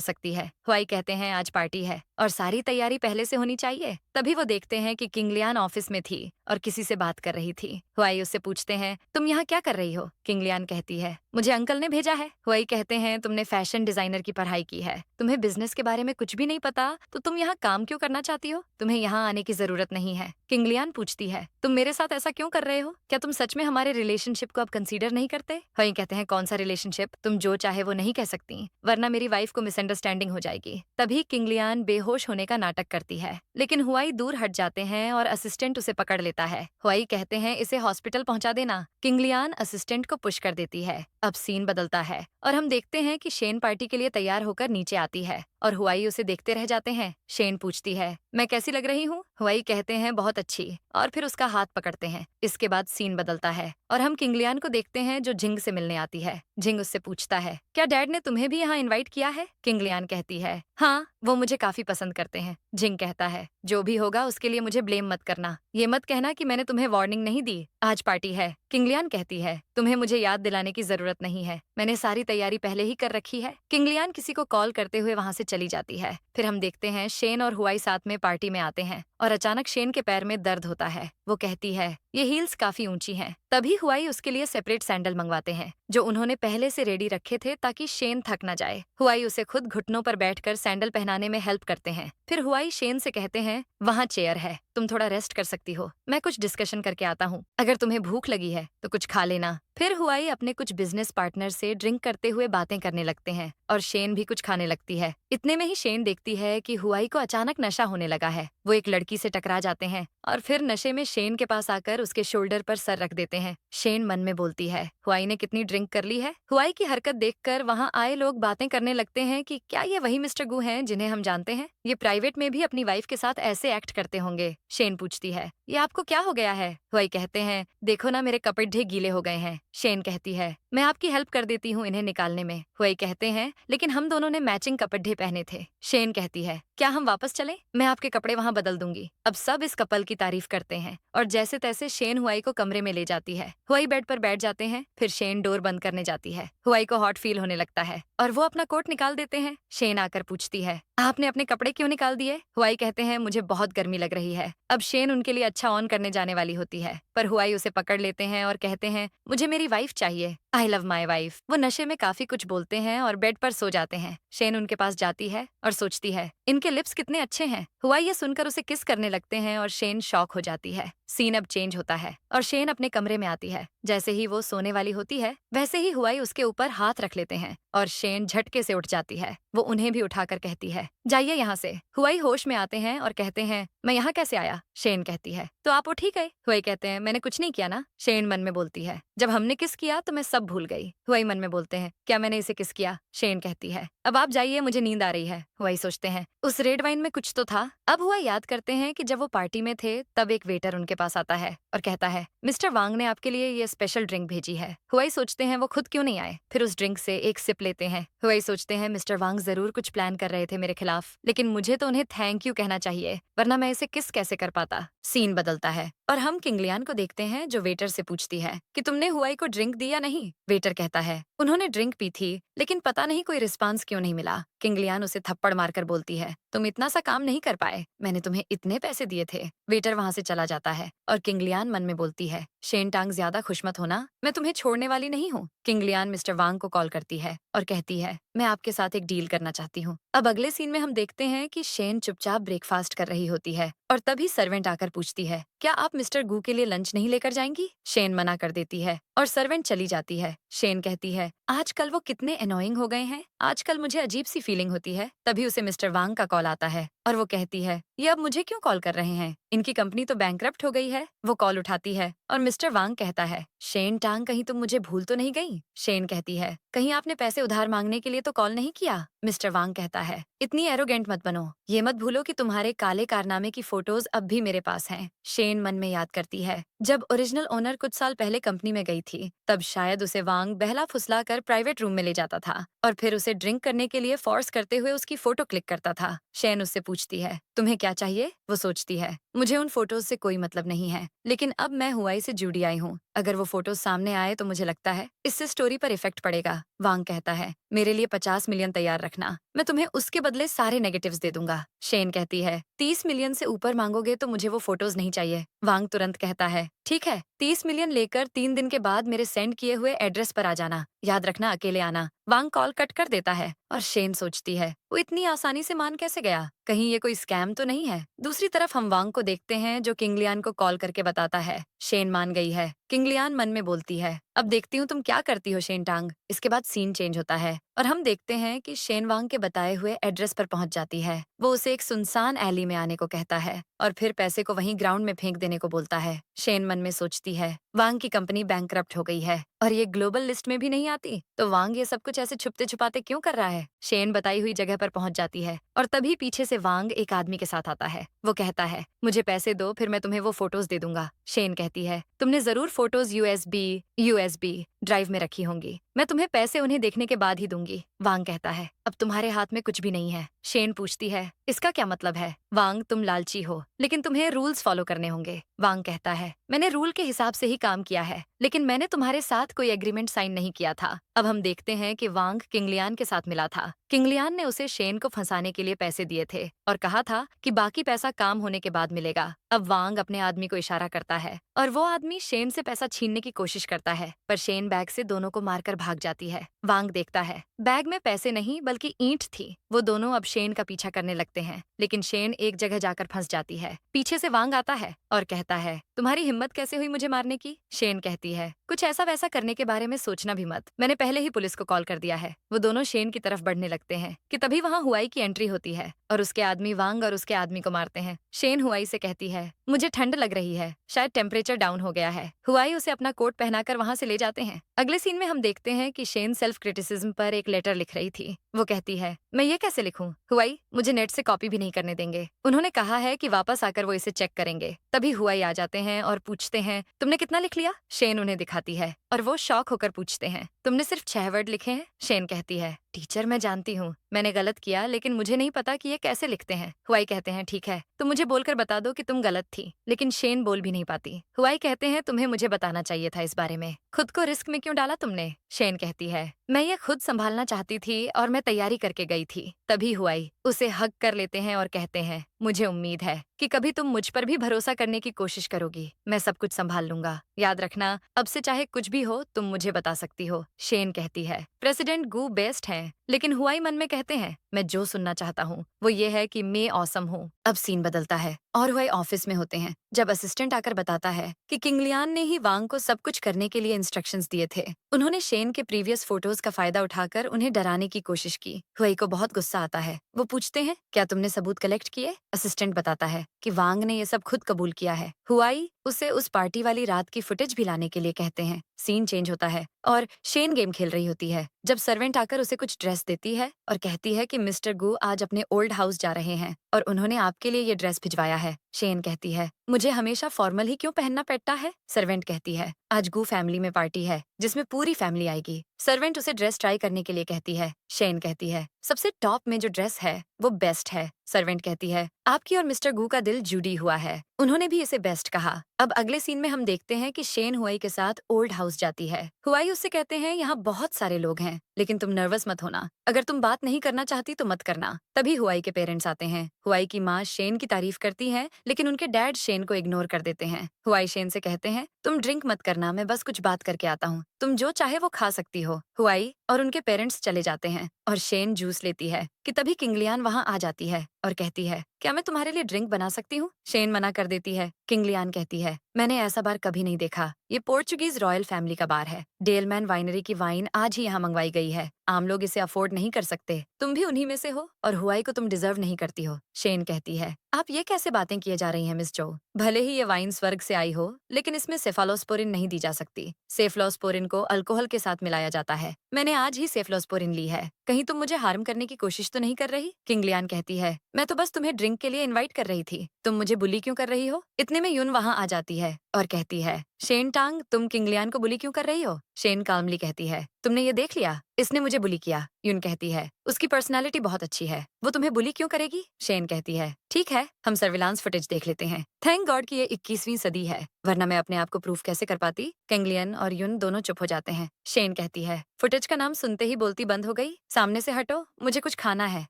सकती है। हुआई कहते हैं, आज पार्टी है और सारी तैयारी पहले से होनी चाहिए। तभी वो देखते हैं कि किंगलियान ऑफिस में थी और किसी से बात कर रही थी। हुआई उससे पूछते हैं, तुम यहाँ क्या कर रही हो? किंगलियान कहती है, मुझे अंकल ने भेजा है। हुआई कहते हैं, तुमने फैशन डिजाइनर की पढ़ाई की है, तुम्हें बिजनेस के बारे में कुछ भी नहीं पता, तो तुम यहाँ काम क्यों करना चाहती हो? तुम्हें यहाँ आने की जरूरत नहीं है। किंगलियान पूछती है, तुम मेरे साथ ऐसा क्यों कर रहे हो? क्या तुम सच में हमारे रिलेशनशिप को अब कंसीडर नहीं करते? हुआई कहते हैं, कौन सा रिलेशनशिप? तुम जो चाहे वो नहीं कह सकती, वरना मेरी वाइफ को मिसअंडरस्टैंडिंग हो जाएगी। तभी किंगलियान बेहोश होने का नाटक करती है, लेकिन हुआई दूर हट जाते हैं और असिस्टेंट उसे पकड़ लेता है। हुआई कहते हैं, इसे हॉस्पिटल पहुंचा देना। किंगलियान असिस्टेंट को पुश कर देती है। अब सीन बदलता है और हम देखते हैं कि शेन पार्टी के लिए तैयार होकर नीचे आती है और हुआई उसे देखते रह जाते हैं। शेन पूछती है, मैं कैसी लग रही हूँ? हुआई कहते हैं, बहुत अच्छी, और फिर उसका हाथ पकड़ते हैं। इसके बाद सीन बदलता है और हम किंगलियान को देखते हैं जो जिंग से मिलने आती है। जिंग उससे पूछता है, क्या डैड ने तुम्हें भी यहाँ इनवाइट किया है? किंगलियान कहती है, हाँ, वो मुझे काफी पसंद करते हैं। जिंग कहता है, जो भी होगा उसके लिए मुझे ब्लेम मत करना। ये मत कहना कि मैंने तुम्हें वार्निंग नहीं दी। आज पार्टी है। किंगलियान कहती है, तुम्हें मुझे याद दिलाने की जरूरत नहीं है, मैंने सारी तैयारी पहले ही कर रखी है। किंगलियान किसी को कॉल करते हुए वहां से चली जाती है। फिर हम देखते हैं शेन और हुआई साथ में पार्टी में आते हैं और अचानक शेन के पैर में दर्द होता है। वो कहती है, ये हील्स काफी ऊंची हैं। तभी हुआई उसके लिए सेपरेट सैंडल मंगवाते हैं जो उन्होंने पहले से रेडी रखे थे ताकि शेन थक न जाए। हुआई उसे खुद घुटनों पर बैठकर सैंडल पहनाने में हेल्प करते हैं। फिर हुआई शेन से कहते हैं, वहाँ चेयर है, तुम थोड़ा रेस्ट कर सकती हो, मैं कुछ डिस्कशन करके आता हूँ। अगर तुम्हें भूख लगी है तो कुछ खा लेना। फिर हुआई अपने कुछ बिजनेस पार्टनर से ड्रिंक करते हुए बातें करने लगते हैं और शेन भी कुछ खाने लगती है। इतने में ही शेन देखती है कि हुआई को अचानक नशा होने लगा है। वो एक लड़की से टकरा जाते हैं और फिर नशे में शेन के पास आकर उसके शोल्डर पर सर रख देते हैं। शेन मन में बोलती है, हुआई ने कितनी ड्रिंक कर ली है। हुआई की हरकत देखकर वहाँ आए लोग बातें करने लगते हैं कि क्या ये वही मिस्टर गू हैं जिन्हें हम जानते हैं? ये प्राइवेट में भी अपनी वाइफ के साथ ऐसे एक्ट करते होंगे। शेन पूछती है, ये आपको क्या हो गया है? हुआई कहते हैं, देखो ना, मेरे कपड़े गीले हो गए हैं। शेन कहती है, मैं आपकी हेल्प कर देती हूँ इन्हें निकालने में। हुआई कहते हैं, लेकिन हम दोनों ने मैचिंग कपड़े पहने थे। शेन कहती है, क्या हम वापस चलें? मैं आपके कपड़े वहाँ बदल दूंगी। अब सब इस कपल की तारीफ करते हैं और जैसे तैसे शेन हुआई को कमरे में ले जाती है। हुआई बेड पर बैठ जाते हैं। फिर शेन डोर बंद करने जाती है। हुआई को हॉट फील होने लगता है और वो अपना कोट निकाल देते हैं। शेन आकर पूछती है, आपने अपने कपड़े क्यों निकाल दिए? हुआई कहते हैं, मुझे बहुत गर्मी लग रही है। अब शेन उनके लिए अच्छा ऑन करने जाने वाली होती है, पर हुआई उसे पकड़ लेते हैं और कहते हैं, मुझे मेरी वाइफ चाहिए। I love my wife. वो नशे में काफी कुछ बोलते हैं और बेड पर सो जाते हैं। शेन उनके पास जाती है और सोचती है, इनके लिप्स कितने अच्छे हैं। हुआई ये सुनकर उसे किस करने लगते हैं और शेन शॉक हो जाती है। सीन अब चेंज होता है और शेन अपने कमरे में आती है। जैसे ही वो सोने वाली होती है वैसे ही हुआई उसके ऊपर हाथ रख लेते हैं और शेन झटके से उठ जाती है। वो उन्हें भी उठाकर कहती है, जाइए यहाँ से। हुआई होश में आते हैं और कहते हैं, मैं यहाँ कैसे आया? शेन कहती है, तो आप उठ ही गए। हुआई कहते हैं, मैंने कुछ नहीं किया ना। शेन मन में बोलती है, जब हमने किस किया तो मैं सब भूल गई। हुआई मन में बोलते हैं, क्या मैंने इसे किस किया? शेन कहती है, अब आप जाइए, मुझे नींद आ रही है। हुआई सोचते हैं, उस रेड वाइन में कुछ तो था। अब हुआई याद करते हैं कि जब वो पार्टी में थे तब एक वेटर उनके पास आता है और कहता है, मिस्टर वांग ने आपके लिए ये स्पेशल ड्रिंक भेजी है। हुआई सोचते हैं वो खुद क्यों नहीं आए। फिर उस ड्रिंक से एक सिप लेते हैं। हुआई सोचते हैं मिस्टर वांग जरूर कुछ प्लान कर रहे थे मेरे खिलाफ, लेकिन मुझे तो उन्हें थैंक यू कहना चाहिए, वरना मैं इसे किस कैसे कर पाता। सीन बदलता है और हम किंगलियान को देखते हैं जो वेटर से पूछती है कि तुमने हुआई को ड्रिंक दी या नहीं। वेटर कहता है, उन्होंने ड्रिंक पी थी, लेकिन पता नहीं कोई रिस्पांस क्यों नहीं मिला। किंगलियान उसे थप्पड़ मारकर बोलती है, तुम इतना सा काम नहीं कर पाए, मैंने तुम्हें इतने पैसे दिए थे। वेटर वहां से चला जाता है और किंगलियान मन में बोलती है, शेन टांग ज्यादा खुशमत होना, मैं तुम्हें छोड़ने वाली नहीं हूँ। किंगलियान मिस्टर वांग को कॉल करती है और कहती है, मैं आपके साथ एक डील करना चाहती हूँ। अब अगले सीन में हम देखते हैं कि शेन चुपचाप ब्रेकफास्ट कर रही होती है और तभी सर्वेंट आकर पूछती है, क्या आप मिस्टर गू के लिए लंच नहीं लेकर जाएंगी? शेन मना कर देती है और सर्वेंट चली जाती है। शेन कहती है, आजकल वो कितने अनोइंग हो गए हैं, आजकल मुझे अजीब सी फीलिंग होती है। तभी उसे मिस्टर वांग का कॉल आता है और वो कहती है, ये अब मुझे क्यों कॉल कर रहे हैं, इनकी कंपनी तो बैंकरप्ट हो गई है। वो कॉल उठाती है और मिस्टर वांग कहता है, शेन टांग, कहीं तुम मुझे भूल तो नहीं गई? शेन कहती है, कहीं आपने पैसे उधार मांगने के लिए तो कॉल नहीं किया? मिस्टर वांग कहता है, इतनी एरोगेंट मत बनो, ये मत भूलो कि तुम्हारे काले कारनामे की फोटोज अब भी मेरे पास हैं। शेन मन में याद करती है, जब ओरिजिनल ओनर कुछ साल पहले कंपनी में गई थी तब शायद उसे वांग बहला फुसला कर प्राइवेट रूम में ले जाता था और फिर उसे ड्रिंक करने के लिए फोर्स करते हुए उसकी फोटो क्लिक करता था। शेन उससे पूछती है, तुम्हें क्या चाहिए? वो सोचती है, मुझे उन फोटोज से कोई मतलब नहीं है, लेकिन अब मैं हुआई से जुड़ी आई हूँ, अगर वो फोटोज सामने आए तो मुझे लगता है इससे स्टोरी पर इफेक्ट पड़ेगा। वांग कहता है, मेरे लिए 50 मिलियन तैयार रखना, मैं तुम्हें उसके बदले सारे नेगेटिव्स दे दूंगा। शेन कहती है, 30 मिलियन से ऊपर मांगोगे तो मुझे वो फोटोज नहीं चाहिए। वांग तुरंत कहता है, ठीक है, 30 मिलियन लेकर 3 दिन के बाद मेरे सेंड किए हुए एड्रेस पर आ जाना, याद रखना अकेले आना। वांग कॉल कट कर देता है और शेन सोचती है, वो इतनी आसानी से मान कैसे गया, कहीं ये कोई स्कैम तो नहीं है। दूसरी तरफ हम वांग को देखते हैं जो किंगलियान को कॉल करके बताता है, शेन मान गई है। किंगलियान मन में बोलती है, अब देखती हूँ तुम क्या करती हो शेन टांग। इसके बाद सीन चेंज होता है और हम देखते हैं कि शेन वांग के बताए हुए एड्रेस पर पहुंच जाती है। वो उसे एक सुनसान एली में आने को कहता है और फिर पैसे को वहीं ग्राउंड में फेंक देने को बोलता है। शेन मन में सोचती है, वांग की कंपनी बैंकरप्ट हो गई है और ये ग्लोबल लिस्ट में भी नहीं आती, तो वांग ये सब कुछ ऐसे छुपते छुपाते क्यों कर रहा है? शेन बताई हुई जगह पर पहुंच जाती है और तभी पीछे से वांग एक आदमी के साथ आता है। वो कहता है, मुझे पैसे दो, फिर मैं तुम्हें वो फोटोज दे दूंगा। शेन कहती है, तुमने जरूर फोटोज यूएसबी ड्राइव में रखी होंगी, मैं तुम्हें पैसे उन्हें देखने के बाद ही दूंगी। वांग कहता है, अब तुम्हारे हाथ में कुछ भी नहीं है। शेन पूछती है, इसका क्या मतलब है? वांग, तुम लालची हो, लेकिन तुम्हें रूल्स फॉलो करने होंगे। वांग कहता है, मैंने रूल के हिसाब से ही काम किया है, लेकिन मैंने तुम्हारे साथ कोई एग्रीमेंट साइन नहीं किया था। अब हम देखते हैं कि वांग किंगलियान के साथ मिला था। किंगलियान ने उसे शेन को फंसाने के लिए पैसे दिए थे और कहा था कि बाकी पैसा काम होने के बाद मिलेगा। अब वांग अपने आदमी को इशारा करता है और वो आदमी शेन से पैसा छीनने की कोशिश करता है, पर शेन बैग से दोनों को मारकर भाग जाती है। वांग देखता है, बैग में पैसे नहीं बल्कि ईंट थी। वो दोनों अब शेन का पीछा करने लगते हैं, लेकिन शेन एक जगह जाकर फंस जाती है। पीछे से वांग आता है और कहता है, तुम्हारी हिम्मत कैसे हुई मुझे मारने की? शेन कहती है, कुछ ऐसा वैसा करने के बारे में सोचना भी मत, मैंने पहले ही पुलिस को कॉल कर दिया है। वो दोनों शेन की तरफ बढ़ने लगते हैं कि तभी वहाँ हुआई की एंट्री होती है और उसके आदमी वांग और उसके आदमी को मारते हैं। शेन हुआई से कहती है, मुझे ठंड लग रही है, शायद टेम्परेचर डाउन हो गया है। हुआई उसे अपना कोट पहनाकर वहाँ से ले जाते हैं। अगले सीन में हम देखते हैं कि शेन सेल्फ क्रिटिसिज्म पर एक लेटर लिख रही थी। वो कहती है, मैं ये कैसे लिखूं? हुआई मुझे नेट से कॉपी भी नहीं करने देंगे, उन्होंने कहा है कि वापस आकर वो इसे चेक करेंगे। तभी हुआई आ जाते हैं और पूछते हैं, तुमने कितना लिख लिया? शेन उन्हें दिखाती है और वो शॉक होकर पूछते हैं, तुमने सिर्फ 6 वर्ड लिखे हैं? शेन कहती है, टीचर मैं जानती हूँ मैंने गलत किया, लेकिन मुझे नहीं पता कि ये कैसे लिखते हैं। हुआई कहते हैं, ठीक है, तुम मुझे बोलकर बता दो कि तुम गलत थी, लेकिन शेन बोल भी नहीं पाती। हुआई कहते हैं, तुम्हें मुझे बताना चाहिए था इस बारे में, खुद को रिस्क में क्यों डाला तुमने? शेन कहती है, मैं ये खुद संभालना चाहती थी और मैं तैयारी करके गई थी। तभी हुआई उसे हग कर लेते हैं और कहते हैं, मुझे उम्मीद है कि कभी तुम मुझ पर भी भरोसा करने की कोशिश करोगी, मैं सब कुछ संभाल लूंगा, याद रखना अब से चाहे कुछ भी हो तुम मुझे बता सकती हो। शेन कहती है, प्रेसिडेंट गू बेस्ट हैं, लेकिन हुआई मन में कहते हैं, मैं जो सुनना चाहता हूँ वो ये है कि मैं ऑसम हूँ। अब सीन बदलता है और हुआई ऑफिस में होते हैं जब असिस्टेंट आकर बताता है कि किंगलियान ने ही वांग को सब कुछ करने के लिए इंस्ट्रक्शंस दिए थे। उन्होंने शेन के प्रीवियस फोटोज का फायदा उठाकर उन्हें डराने की कोशिश की। हुआई को बहुत गुस्सा आता है। वो पूछते हैं, क्या तुमने सबूत कलेक्ट किए? असिस्टेंट बताता है कि वांग ने ये सब खुद कबूल किया है। हुआई उसे उस पार्टी वाली रात की फुटेज भी लाने के लिए कहते हैं। सीन चेंज होता है और शेन गेम खेल रही होती है जब सर्वेंट आकर उसे कुछ ड्रेस देती है और कहती है कि मिस्टर गू आज अपने ओल्ड हाउस जा रहे हैं और उन्होंने आपके लिए ये ड्रेस भिजवाया है। शेन कहती है, मुझे हमेशा फॉर्मल ही क्यों पहनना पड़ता है? सर्वेंट कहती है, आज गू फैमिली में पार्टी है जिसमें पूरी फैमिली आएगी। सर्वेंट उसे ड्रेस ट्राई करने के लिए कहती है। शेन कहती है, सबसे टॉप में जो ड्रेस है वो बेस्ट है। सर्वेंट कहती है, आपकी और मिस्टर गू का दिल जुड़ी हुआ है, उन्होंने भी इसे बेस्ट कहा। अब अगले सीन में हम देखते हैं कि शेन हुआई के साथ ओल्ड हाउस जाती है। हुआई उससे कहते हैं, यहाँ बहुत सारे लोग हैं लेकिन तुम नर्वस मत होना, अगर तुम बात नहीं करना चाहती तो मत करना। तभी हुआई के पेरेंट्स आते हैं। हुआई की माँ शेन की तारीफ करती है लेकिन उनके डैड शेन को इग्नोर कर देते हैं। हुआई शेन से कहते हैं, तुम ड्रिंक मत करना, मैं बस कुछ बात करके आता हूँ, तुम जो चाहे वो खा सकती हो। हुआई और उनके पेरेंट्स चले जाते हैं और शेन जूस लेती है कि तभी किंगलियान वहाँ आ जाती है और कहती है, क्या मैं तुम्हारे लिए ड्रिंक बना सकती हूँ? शेन मना कर देती है। किंगलियान कहती है, मैंने ऐसा बार कभी नहीं देखा, ये पोर्चुगीज रॉयल फैमिली का बार है। डेलमैन वाइनरी की वाइन आज ही यहाँ मंगवाई गई है, आम लोग इसे अफोर्ड नहीं कर सकते, तुम भी उन्हीं में से हो और हुआई को तुम डिजर्व नहीं करती हो। शेन कहती है, आप ये कैसे बातें किए जा रही हैं मिस जो? भले ही ये वाइन स्वर्ग से आई हो लेकिन इसमें सेफालोस्पोरिन नहीं दी जा सकती। सेफलोस्पोरिन को अल्कोहल के साथ मिलाया जाता है, मैंने आज ही सेफलोस्पोरिन ली है, कहीं तुम मुझे हार्म करने की कोशिश तो नहीं कर रही? किंगलियान कहती है, मैं तो बस तुम्हें ड्रिंक के लिए इनवाइट कर रही थी, तुम मुझे बुली क्यों कर रही हो? इतने में यून वहाँ आ जाती है और कहती है, शेन टांग, तुम किंगलियान को बुली क्यों कर रही हो? शेन काल्मली कहती है, तुमने ये देख लिया, इसने मुझे बुली किया। यून कहती है, उसकी पर्सनालिटी बहुत अच्छी है, वो तुम्हें बुली क्यों करेगी? शेन कहती है, ठीक है, हम सर्विलांस फुटेज देख लेते हैं। थैंक गॉड कि ये 21वीं सदी है, वरना मैं अपने आप को प्रूफ कैसे कर पाती? किंगलियन और यून दोनों चुप हो जाते हैं। शेन कहती है, फुटेज का नाम सुनते ही बोलती बंद हो गई, सामने से हटो, मुझे कुछ खाना है।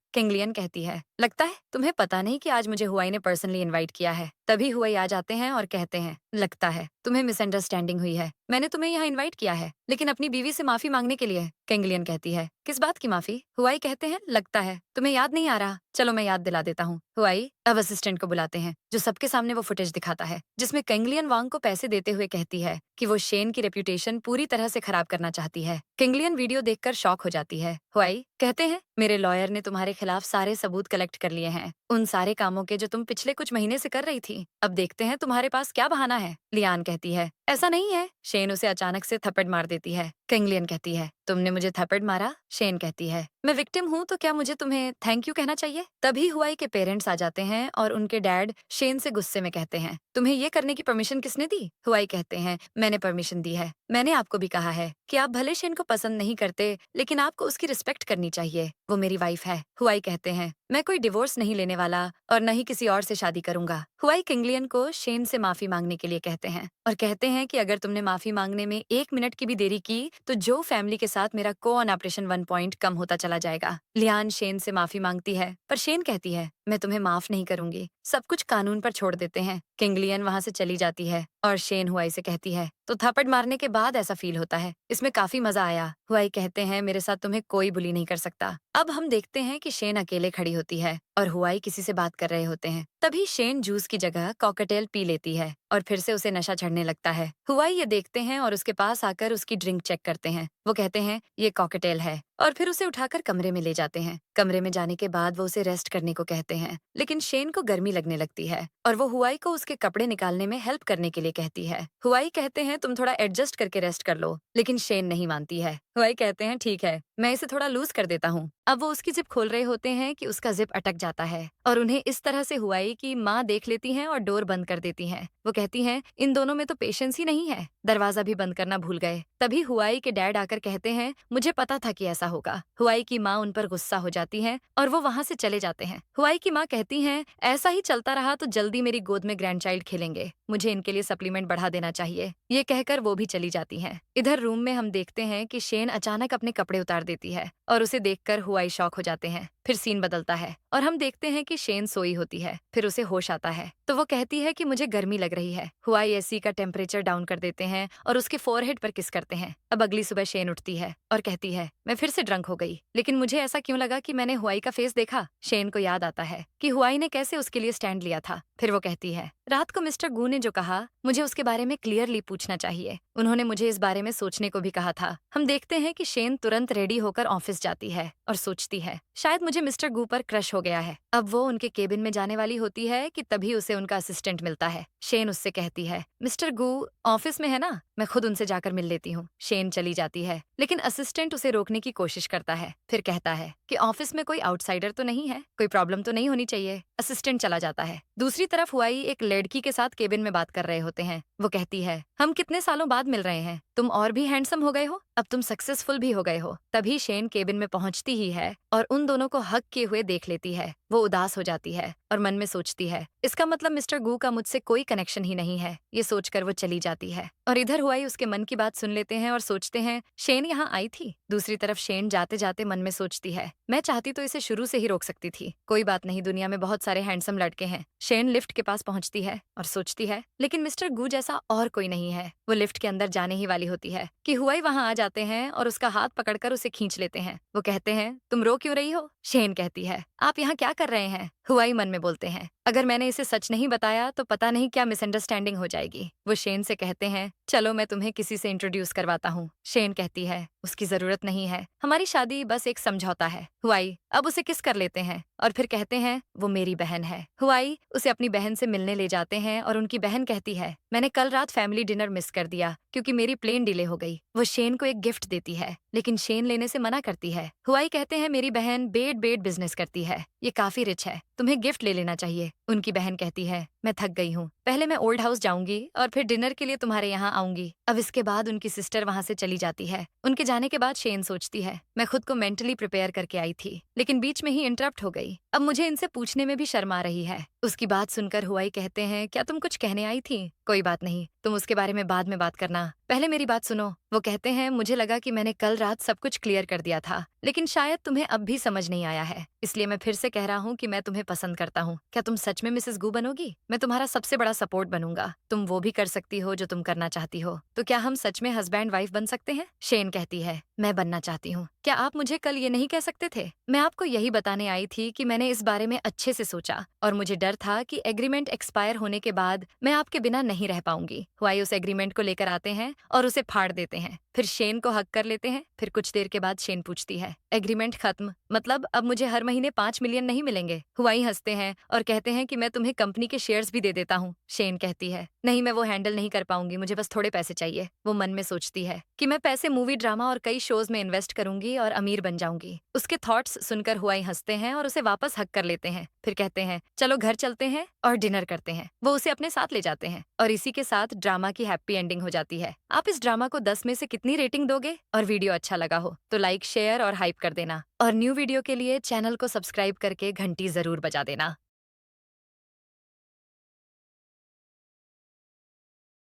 किंगलियन कहती है, लगता है तुम्हें पता नहीं कि आज मुझे हुआई ने पर्सनली इनवाइट किया है। तभी हुआई आ जाते हैं और कहते हैं, लगता है तुम्हें मिसअंडरस्टैंडिंग हुई है, मैंने तुम्हें यहाँ इनवाइट किया है लेकिन अपनी बीवी से माफी मांगने के लिए। किंगलियन कहती है, किस बात की माफी? हुआई कहते हैं, लगता है तुम्हें याद नहीं आ रहा, चलो मैं याद दिला देता हूँ। हुआई अब असिस्टेंट को बुलाते हैं जो सबके सामने वो फुटेज दिखाता है जिसमें किंगलियन वांग को पैसे देते हुए कहती है कि वो शेन की रेप्यूटेशन पूरी तरह से खराब करना चाहती है। किंगलियन वीडियो देखकर शॉक हो जाती है। हुआई कहते हैं, मेरे लॉयर ने तुम्हारे खिलाफ सारे सबूत कलेक्ट कर लिए हैं, उन सारे कामों के जो तुम पिछले कुछ महीने से कर रही थी, अब देखते हैं तुम्हारे पास क्या बहाना है। लियान कहती है, ऐसा नहीं है। शेन उसे अचानक से थप्पड़ मार देती है। किंगलियन कहती है, तुमने मुझे थप्पड़ मारा? शेन कहती है, मैं विक्टिम हूँ तो क्या मुझे तुम्हें थैंक यू कहना चाहिए? तभी हुआई के पेरेंट्स आ जाते हैं और उनके डैड शेन से गुस्से में कहते हैं, तुम्हें ये करने की परमिशन किसने दी? हुआई कहते हैं, मैंने परमिशन दी है, मैंने आपको भी कहा है कि आप भले शेन को पसंद नहीं करते लेकिन आपको उसकी रिस्पेक्ट करनी चाहिए, वो मेरी वाइफ है। हुआई कहते हैं, मैं कोई डिवोर्स नहीं लेने वाला और न ही किसी और से शादी करूंगा। हुआई किंगलियन को शेन से माफी मांगने के लिए कहते हैं और कहते हैं कि अगर तुमने माफी मांगने में 1 मिनट की भी देरी की तो जो फैमिली के साथ मेरा को-ऑन ऑपरेशन 1 पॉइंट कम होता चला जाएगा। लियान शेन से माफी मांगती है पर शेन कहती है, मैं तुम्हें माफ नहीं करूंगी, सब कुछ कानून पर छोड़ देते हैं। किंगलियन वहाँ से चली जाती है और शेन हुआई से कहती है, तो थप्पड़ मारने के बाद ऐसा फील होता है, इसमें काफी मजा आया। हुआई कहते हैं, मेरे साथ तुम्हें कोई बुली नहीं कर सकता। अब हम देखते हैं कि शेन अकेले खड़ी होती है और हुआई किसी से बात कर रहे होते हैं। तभी शेन जूस की जगह कॉकटेल पी लेती है और फिर से उसे नशा चढ़ने लगता है। हुआई ये देखते हैं और उसके पास आकर उसकी ड्रिंक चेक करते हैं। वो कहते हैं, ये कॉकटेल है और फिर उसे उठाकर कमरे में ले जाते हैं। कमरे में जाने के बाद वो उसे रेस्ट करने को कहते हैं लेकिन शेन को गर्मी लगने लगती है और वो हुआई को उसके कपड़े निकालने में हेल्प करने के लिए कहती है। हुआई कहते हैं, तुम थोड़ा एडजस्ट करके रेस्ट कर लो, लेकिन शेन नहीं मानती है। हुआई कहते हैं, ठीक है, मैं इसे थोड़ा लूज कर देता हूँ। अब वो उसकी जिप खोल रहे होते हैं कि उसका जिप अटक जाता है और उन्हें इस तरह से हुआई की माँ देख लेती हैं और डोर बंद कर देती हैं। वो कहती हैं, इन दोनों में तो पेशेंस ही नहीं है, दरवाजा भी बंद करना भूल गए। तभी हुआई के डैड आकर कहते हैं, मुझे पता था कि ऐसा होगा। हुआई की माँ उन पर गुस्सा हो जाती है और वो वहाँ से चले जाते हैं। हुआई की माँ कहती हैं, ऐसा ही चलता रहा तो जल्दी मेरी गोद में ग्रैंडचाइल्ड खेलेंगे, मुझे इनके लिए सप्लीमेंट बढ़ा देना चाहिए। ये कहकर वो भी चली जाती हैं। इधर रूम में हम देखते हैं कि शेन अचानक अपने कपड़े उतार देती है और उसे देखकर हुआई शॉक हो जाते हैं। फिर सीन बदलता है और हम देखते हैं कि शेन सोई होती है। फिर उसे होश आता है तो वो कहती है कि मुझे गर्मी लग रही है। हुआई एसी का टेम्परेचर डाउन कर देते हैं और उसके फोरहेड पर किस करते हैं। अब अगली सुबह शेन उठती है और कहती है, मैं फिर से ड्रंक हो गई, लेकिन मुझे ऐसा क्यों लगा कि मैंने हुआई का फेस देखा। शेन को याद आता है कि हुआई ने कैसे उसके लिए स्टैंड लिया था। फिर वो कहती है, रात को मिस्टर गू ने जो कहा मुझे उसके बारे में क्लियरली पूछना चाहिए। उन्होंने मुझे इस बारे में सोचने को भी कहा था। हम देखते हैं कि शेन तुरंत रेडी होकर ऑफिस जाती है और सोचती है, शायद मुझे मिस्टर गू पर क्रश हो गया है। अब वो उनके केबिन में जाने वाली होती है कि तभी उसे उनका असिस्टेंट मिलता है। शेन उससे कहती है, मिस्टर गू ऑफिस में है ना, मैं खुद उनसे जाकर मिल लेती हूँ। शेन चली जाती है लेकिन असिस्टेंट उसे रोकने की कोशिश करता है। फिर कहता है कि ऑफिस में कोई आउटसाइडर तो नहीं है, कोई प्रॉब्लम तो नहीं होनी चाहिए। असिस्टेंट चला जाता है। दूसरी तरफ हुआई एक लड़की के साथ केबिन में बात कर रहे होते हैं। वो कहती है, हम कितने सालों बाद मिल रहे हैं, तुम और भी हैंडसम हो गए हो, अब तुम सक्सेसफुल भी हो गए हो। तभी शेन केबिन में पहुंचती ही है और उन दोनों को हक किए हुए देख लेती है। वो उदास हो जाती है और मन में सोचती है, इसका मतलब मिस्टर गू का मुझसे कोई कनेक्शन ही नहीं है। ये सोचकर वो चली जाती है और इधर हुआई उसके मन की बात सुन लेते हैं और सोचते हैं, शेन यहाँ आई थी। दूसरी तरफ शेन जाते जाते मन में सोचती है, मैं चाहती तो इसे शुरू से ही रोक सकती थी। कोई बात नहीं, दुनिया में बहुत सारे हैंडसम लड़के हैं। शेन लिफ्ट के पास पहुंचती है और सोचती है, लेकिन मिस्टर गू जैसा और कोई नहीं है। वो लिफ्ट के अंदर जाने ही वाली होती है कि हुआई वहां आ जाते हैं और उसका हाथ पकड़कर उसे खींच लेते हैं। वो कहते हैं, तुम रो क्यों रही हो। शेन कहती है, आप यहाँ क्या कर रहे हैं। हुआई मन में बोलते हैं, अगर मैंने इसे सच नहीं बताया तो पता नहीं क्या मिसअंडरस्टैंडिंग हो जाएगी। वो शेन से कहते हैं, चलो मैं तुम्हें किसी से इंट्रोड्यूस करवाता हूँ। शेन कहती है, उसकी जरूरत नहीं है, हमारी शादी बस एक समझौता है। हुआई अब उसे किस कर लेते हैं और फिर कहते हैं, वो मेरी बहन है। हुआई उसे अपनी बहन से मिलने ले जाते हैं और उनकी बहन कहती है, मैंने कल रात फैमिली डिनर मिस कर दिया क्योंकि मेरी प्लेन डिले हो गई। वो शेन को एक गिफ्ट देती है लेकिन शेन लेने से मना करती है। हुआई कहते हैं, मेरी बहन बेड बिजनेस करती है, ये काफी रिच है, तुम्हें गिफ्ट ले लेना चाहिए। उनकी बहन कहती है, मैं थक गई हूँ, पहले मैं ओल्ड हाउस जाऊंगी और फिर डिनर के लिए तुम्हारे यहाँ आऊंगी। अब इसके बाद उनकी सिस्टर वहां से चली जाती है। उनके जाने के बाद शेन सोचती है, मैं खुद को मेंटली प्रिपेयर करके आई थी लेकिन बीच में ही इंटरप्ट हो गई। अब मुझे इनसे पूछने में भी शर्म आ रही है। उसकी बात सुनकर हुआई कहते हैं, क्या तुम कुछ कहने आई थी। कोई बात नहीं, तुम उसके बारे में बाद में बात करना, पहले मेरी बात सुनो। वो कहते हैं, मुझे लगा कि मैंने कल रात सब कुछ क्लियर कर दिया था लेकिन शायद तुम्हें अब भी समझ नहीं आया है, इसलिए मैं फिर से कह रहा हूँ कि मैं तुम्हें पसंद करता हूँ। क्या तुम सच में मिसेस गू बनोगी। मैं तुम्हारा सबसे बड़ा सपोर्ट बनूंगा, तुम वो भी कर सकती हो जो तुम करना चाहती हो। तो क्या हम सच में हस्बैंड वाइफ बन सकते हैं। शेन कहती है, मैं बनना चाहती हूँ। क्या आप मुझे कल ये नहीं कह सकते थे। मैं आपको यही बताने आई थी कि मैंने इस बारे में अच्छे से सोचा और मुझे डर था कि एग्रीमेंट एक्सपायर होने के बाद मैं आपके बिना नहीं रह पाऊंगी। हुआई उस एग्रीमेंट को लेकर आते हैं और उसे फाड़ देते हैं, फिर शेन को हक कर लेते हैं। फिर कुछ देर के बाद शेन पूछती है, एग्रीमेंट खत्म, मतलब अब मुझे हर महीने 5 मिलियन नहीं मिलेंगे। हुआई हंसते हैं और कहते हैं कि मैं तुम्हें कंपनी के शेयर्स भी दे देता हूँ। शेन कहती है, नहीं, मैं वो हैंडल नहीं कर पाऊंगी, मुझे बस थोड़े पैसे चाहिए। वो मन में सोचती है कि मैं पैसे मूवी, ड्रामा और कई शोज में इन्वेस्ट करूंगी और अमीर बन जाऊंगी। उसके थॉट्स सुनकर हुआई हंसते हैं और उसे वापस हक कर लेते हैं। फिर कहते हैं, चलो घर चलते हैं और डिनर करते हैं। वो उसे अपने साथ ले जाते हैं और इसी के साथ ड्रामा की हैप्पी एंडिंग हो जाती है। आप इस ड्रामा को 10 में से कितनी रेटिंग दोगे। और वीडियो अच्छा लगा हो तो लाइक, शेयर और हाइप कर देना और न्यू वीडियो के लिए चैनल को सब्सक्राइब करके घंटी जरूर बजा देना।